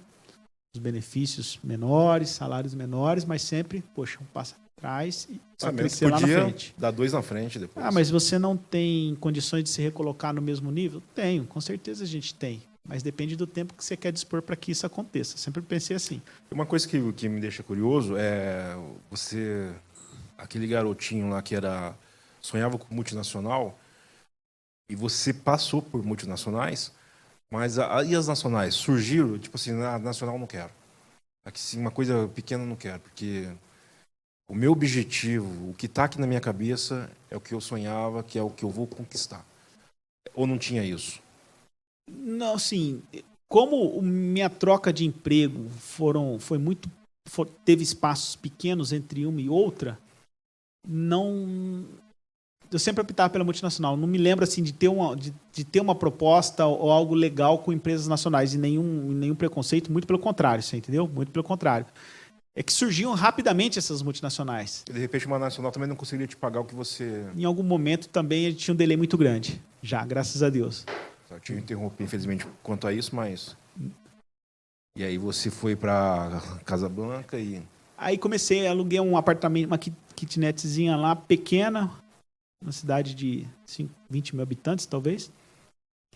os benefícios menores, salários menores, mas sempre, um passo atrás e só crescer lá na frente. Dar 2 na frente depois. Mas você não tem condições de se recolocar no mesmo nível? Tenho, com certeza a gente tem. Mas depende do tempo que você quer dispor para que isso aconteça. Sempre pensei assim. Uma coisa que me deixa curioso é você, aquele garotinho lá que sonhava com multinacional, e você passou por multinacionais, mas e as nacionais surgiram, tipo assim, nacional não quero. Aqui sim, uma coisa pequena não quero, porque o meu objetivo, o que está aqui na minha cabeça é o que eu sonhava, que é o que eu vou conquistar. Ou não tinha isso? Não, assim, como minha troca de emprego teve espaços pequenos entre uma e outra, não... Eu sempre optava pela multinacional. Não me lembro assim de ter uma proposta ou algo legal com empresas nacionais e nenhum preconceito, muito pelo contrário, você entendeu? Muito pelo contrário. É que surgiam rapidamente essas multinacionais. E de repente uma nacional também não conseguiria te pagar o que você... Em algum momento também a gente tinha um delay muito grande. Já, graças a Deus. Eu te interrompi, infelizmente, quanto a isso, mas... E aí você foi para Casa Blanca e... Aí comecei, aluguei um apartamento, uma kitnetzinha lá, pequena, uma cidade de 20 mil habitantes, talvez.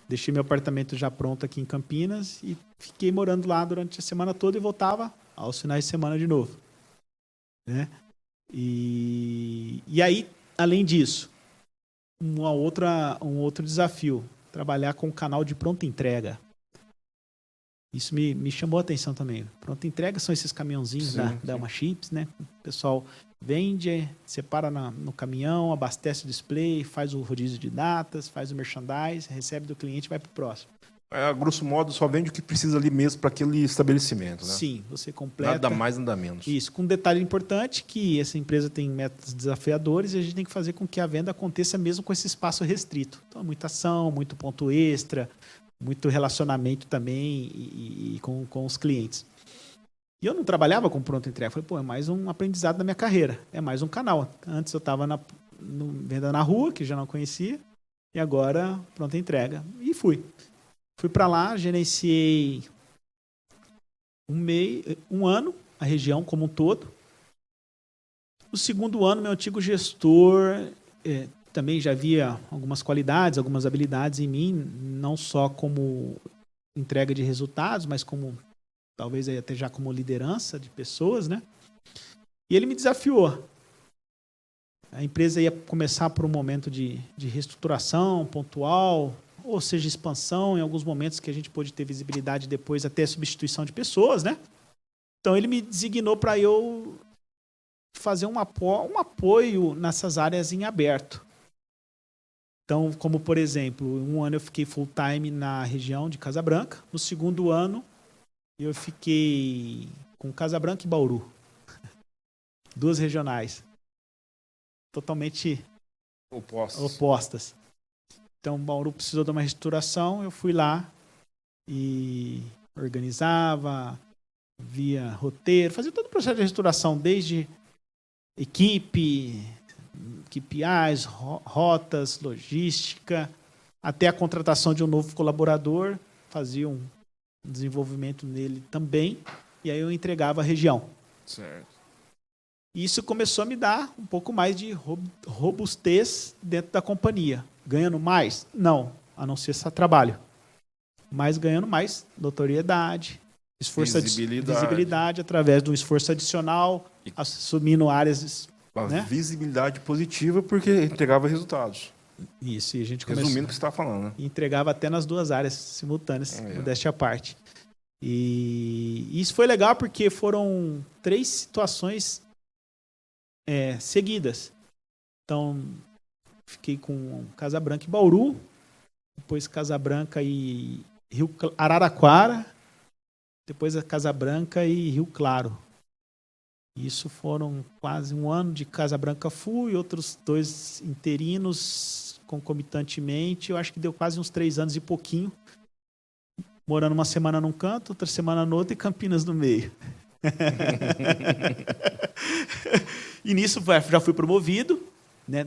Deixei meu apartamento já pronto aqui em Campinas e fiquei morando lá durante a semana toda e voltava aos finais de semana de novo. Né? E aí, além disso, um outro desafio, trabalhar com o canal de pronta entrega. Isso me chamou a atenção também. Pronta entrega são esses caminhãozinhos da Uma Chips, né? O pessoal vende, separa no caminhão, abastece o display, faz o rodízio de datas, faz o merchandise, recebe do cliente e vai para o próximo. A grosso modo, só vende o que precisa ali mesmo para aquele estabelecimento, né? Sim, você completa. Nada mais, nada menos. Isso, com um detalhe importante, que essa empresa tem metas desafiadores e a gente tem que fazer com que a venda aconteça mesmo com esse espaço restrito. Então, muita ação, muito ponto extra, muito relacionamento também e com os clientes. E eu não trabalhava com pronto entrega. Falei, pô, é mais um aprendizado da minha carreira. É mais um canal. Antes eu estava venda na rua, que já não conhecia, e agora pronta entrega. E fui. Fui para lá, gerenciei um ano, a região como um todo. No segundo ano, meu antigo gestor também já via algumas qualidades, algumas habilidades em mim, não só como entrega de resultados, mas como talvez até já como liderança de pessoas, né? E ele me desafiou. A empresa ia começar por um momento de reestruturação pontual, ou seja, expansão, em alguns momentos que a gente pôde ter visibilidade depois, até substituição de pessoas, né? Então, ele me designou para eu fazer um apoio nessas áreas em aberto. Então, como, por exemplo, um ano eu fiquei full-time na região de Casa Branca. No segundo ano, eu fiquei com Casa Branca e Bauru. Duas regionais. Totalmente opostas. Então, Bauru precisou de uma reestruturação, eu fui lá e organizava, via roteiro, fazia todo o processo de reestruturação, desde equipe, KPIs, rotas, logística, até a contratação de um novo colaborador, fazia um desenvolvimento nele também, e aí eu entregava a região. Certo. Isso começou a me dar um pouco mais de robustez dentro da companhia. Ganhando mais? Não, a não ser esse trabalho. Mas ganhando mais notoriedade, visibilidade através de um esforço adicional, assumindo áreas... Uma visibilidade positiva porque entregava resultados. Isso, e a gente começou... Resumindo o que você está falando, né? Entregava até nas duas áreas simultâneas, modéstia à parte. E isso foi legal porque foram 3 situações seguidas. Então, fiquei com Casa Branca e Bauru, depois Casa Branca e Araraquara, depois a Casa Branca e Rio Claro. Isso foram quase um ano de Casa Branca full e outros 2 interinos concomitantemente. Eu acho que deu quase uns 3 anos e pouquinho, morando uma semana num canto, outra semana no outro e Campinas no meio. E nisso já fui promovido, né,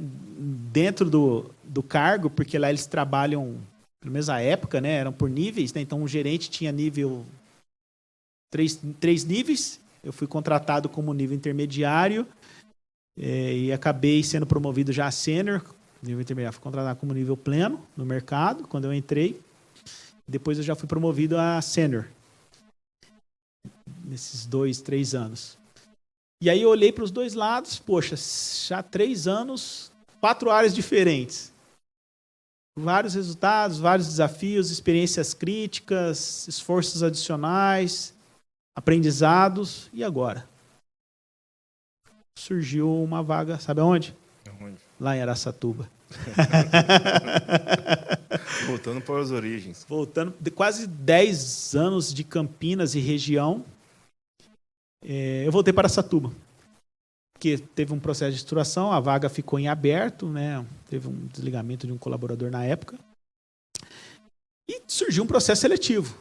dentro do cargo, porque lá eles trabalham, pelo menos à época, né, eram por níveis, né, então o gerente tinha nível 3 níveis, eu fui contratado como nível intermediário e acabei sendo promovido já a sênior, nível intermediário, fui contratado como nível pleno no mercado, quando eu entrei, depois eu já fui promovido a sênior, nesses 2, 3 anos. E aí eu olhei para os 2 lados, poxa, já 3 anos, 4 áreas diferentes. Vários resultados, vários desafios, experiências críticas, esforços adicionais, aprendizados. E agora? Surgiu uma vaga, sabe aonde? Aonde? Lá em Araçatuba. Voltando para as origens. Voltando, de quase 10 anos de Campinas e região, eu voltei para Araçatuba, porque teve um processo de estruturação, a vaga ficou em aberto, né? Teve um desligamento de um colaborador na época, e surgiu um processo seletivo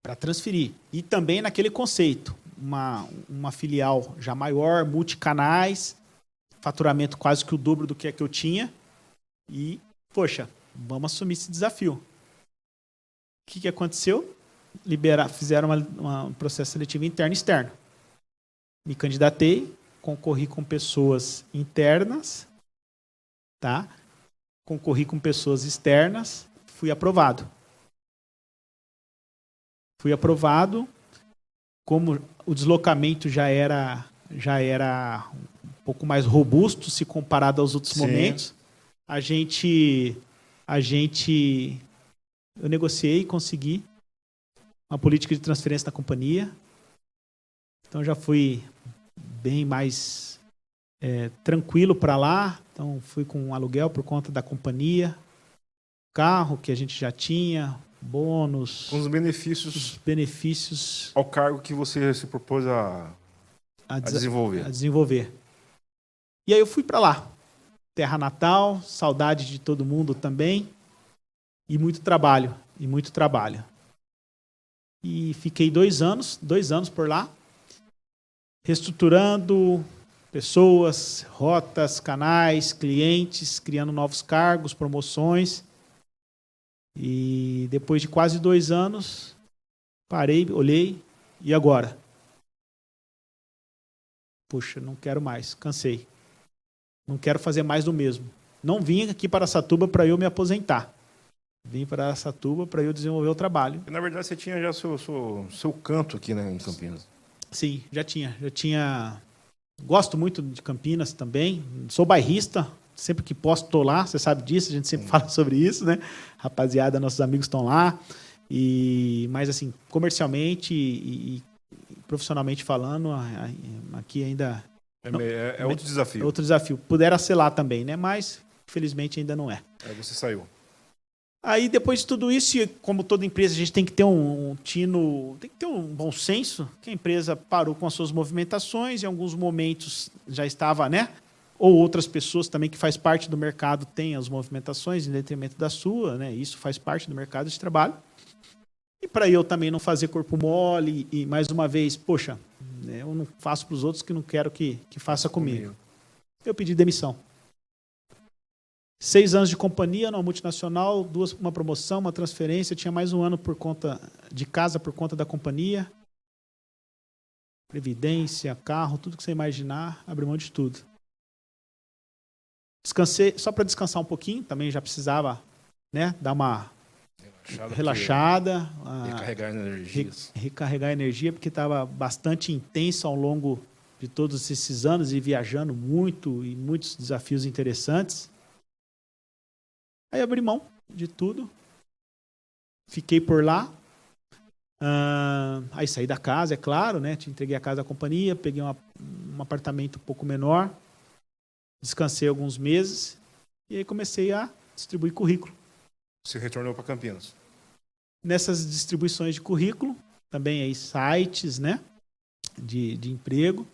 para transferir. E também naquele conceito, uma filial já maior, multicanais, faturamento quase que o dobro do que eu tinha, e, poxa, vamos assumir esse desafio. O que aconteceu? fizeram um processo seletivo interno e externo. Me candidatei, concorri com pessoas internas, tá? Concorri com pessoas externas, fui aprovado. Fui aprovado, como o deslocamento já era um pouco mais robusto se comparado aos outros momentos. Eu negociei e consegui uma política de transferência da companhia. Então já fui bem mais tranquilo para lá. Então fui com um aluguel por conta da companhia, carro que a gente já tinha, bônus. Com os benefícios ao cargo que você se propôs a desenvolver. E aí eu fui para lá. Terra natal, saudade de todo mundo também. E muito trabalho. E fiquei 2 anos por lá, reestruturando pessoas, rotas, canais, clientes, criando novos cargos, promoções. E depois de quase 2 anos, parei, olhei, e agora? Puxa, não quero mais, cansei. Não quero fazer mais do mesmo. Não vim aqui para Araçatuba para eu me aposentar. Vim para Araçatuba para eu desenvolver o trabalho. E, na verdade, você tinha já seu canto aqui, né, em Campinas. Sim, já tinha. Gosto muito de Campinas também. Sou bairrista. Sempre que posso, estou lá. Você sabe disso, a gente sempre fala sobre isso, né? Rapaziada, nossos amigos estão lá. Mas, assim, comercialmente e profissionalmente falando, aqui ainda... É outro desafio. É outro desafio. Pudera ser lá também, né? Mas, infelizmente, ainda não é. Aí você saiu. Aí, depois de tudo isso, como toda empresa, a gente tem que ter um tino, tem que ter um bom senso, que a empresa parou com as suas movimentações, em alguns momentos já estava, né? Ou outras pessoas também que faz parte do mercado têm as movimentações em detrimento da sua, né? Isso faz parte do mercado de trabalho. E para eu também não fazer corpo mole e mais uma vez, poxa, eu não faço para os outros que não quero que faça comigo. Eu pedi demissão. 6 anos de companhia numa multinacional, uma promoção, uma transferência, tinha mais 1 ano por conta de casa, por conta da companhia. Previdência, carro, tudo que você imaginar, abri mão de tudo. Descansei, só para descansar um pouquinho, também já precisava, né, dar uma relaxada. Recarregar energias. Recarregar energia, porque estava bastante intenso ao longo de todos esses anos e viajando muito e muitos desafios interessantes. Aí abri mão de tudo, fiquei por lá, aí saí da casa, é claro, né? Entreguei a casa da companhia, peguei um apartamento um pouco menor, descansei alguns meses e aí comecei a distribuir currículo. Você retornou para Campinas? Nessas distribuições de currículo, também aí sites, né? De emprego.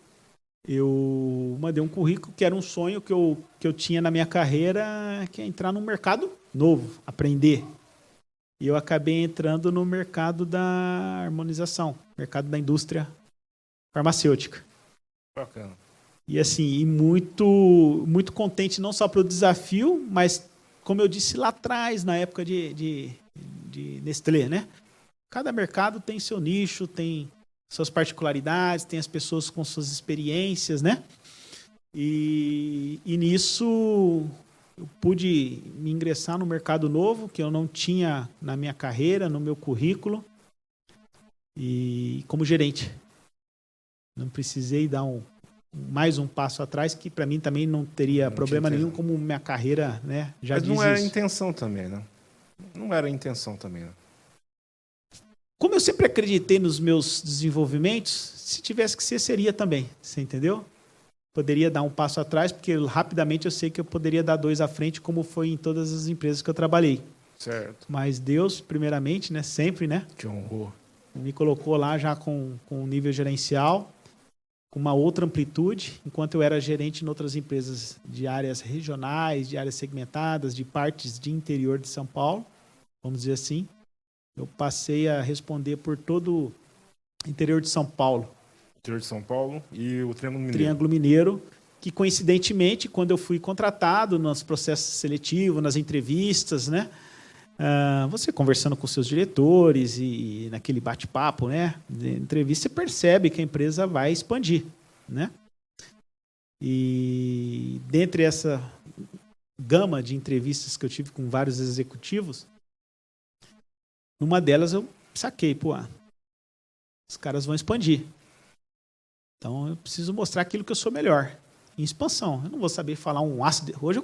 Eu mandei um currículo que era um sonho que eu tinha na minha carreira, que é entrar num mercado novo, aprender. E eu acabei entrando no mercado da harmonização, mercado da indústria farmacêutica. Bacana. E assim, muito, muito contente não só pelo desafio, mas como eu disse lá atrás, na época de Nestlé, né? Cada mercado tem seu nicho, tem suas particularidades, tem as pessoas com suas experiências, né? E nisso eu pude me ingressar no mercado novo, que eu não tinha na minha carreira, no meu currículo, e como gerente. Não precisei dar mais um passo atrás, que para mim também não teria problema nenhum, como minha carreira, né, já diz isso. Mas não era a intenção também, né? Não era a intenção também, né? Como eu sempre acreditei nos meus desenvolvimentos, se tivesse que ser, seria também. Você entendeu? Poderia dar um passo atrás, porque rapidamente eu sei que eu poderia dar 2 à frente, como foi em todas as empresas que eu trabalhei. Certo. Mas Deus, primeiramente, né, sempre, né, te honrou. Me colocou lá já com um nível gerencial, com uma outra amplitude, enquanto eu era gerente em outras empresas de áreas regionais, de áreas segmentadas, de partes de interior de São Paulo, vamos dizer assim. Eu passei a responder por todo o interior de São Paulo. Interior de São Paulo e o Triângulo Mineiro. Triângulo Mineiro, que coincidentemente, quando eu fui contratado nos processos seletivos, nas entrevistas, né, Você conversando com seus diretores e naquele bate-papo, né, de entrevista, você percebe que a empresa vai expandir, né? E dentre essa gama de entrevistas que eu tive com vários executivos, numa delas eu saquei, os caras vão expandir. Então eu preciso mostrar aquilo que eu sou melhor, em expansão. Eu não vou saber falar um ácido. Hoje eu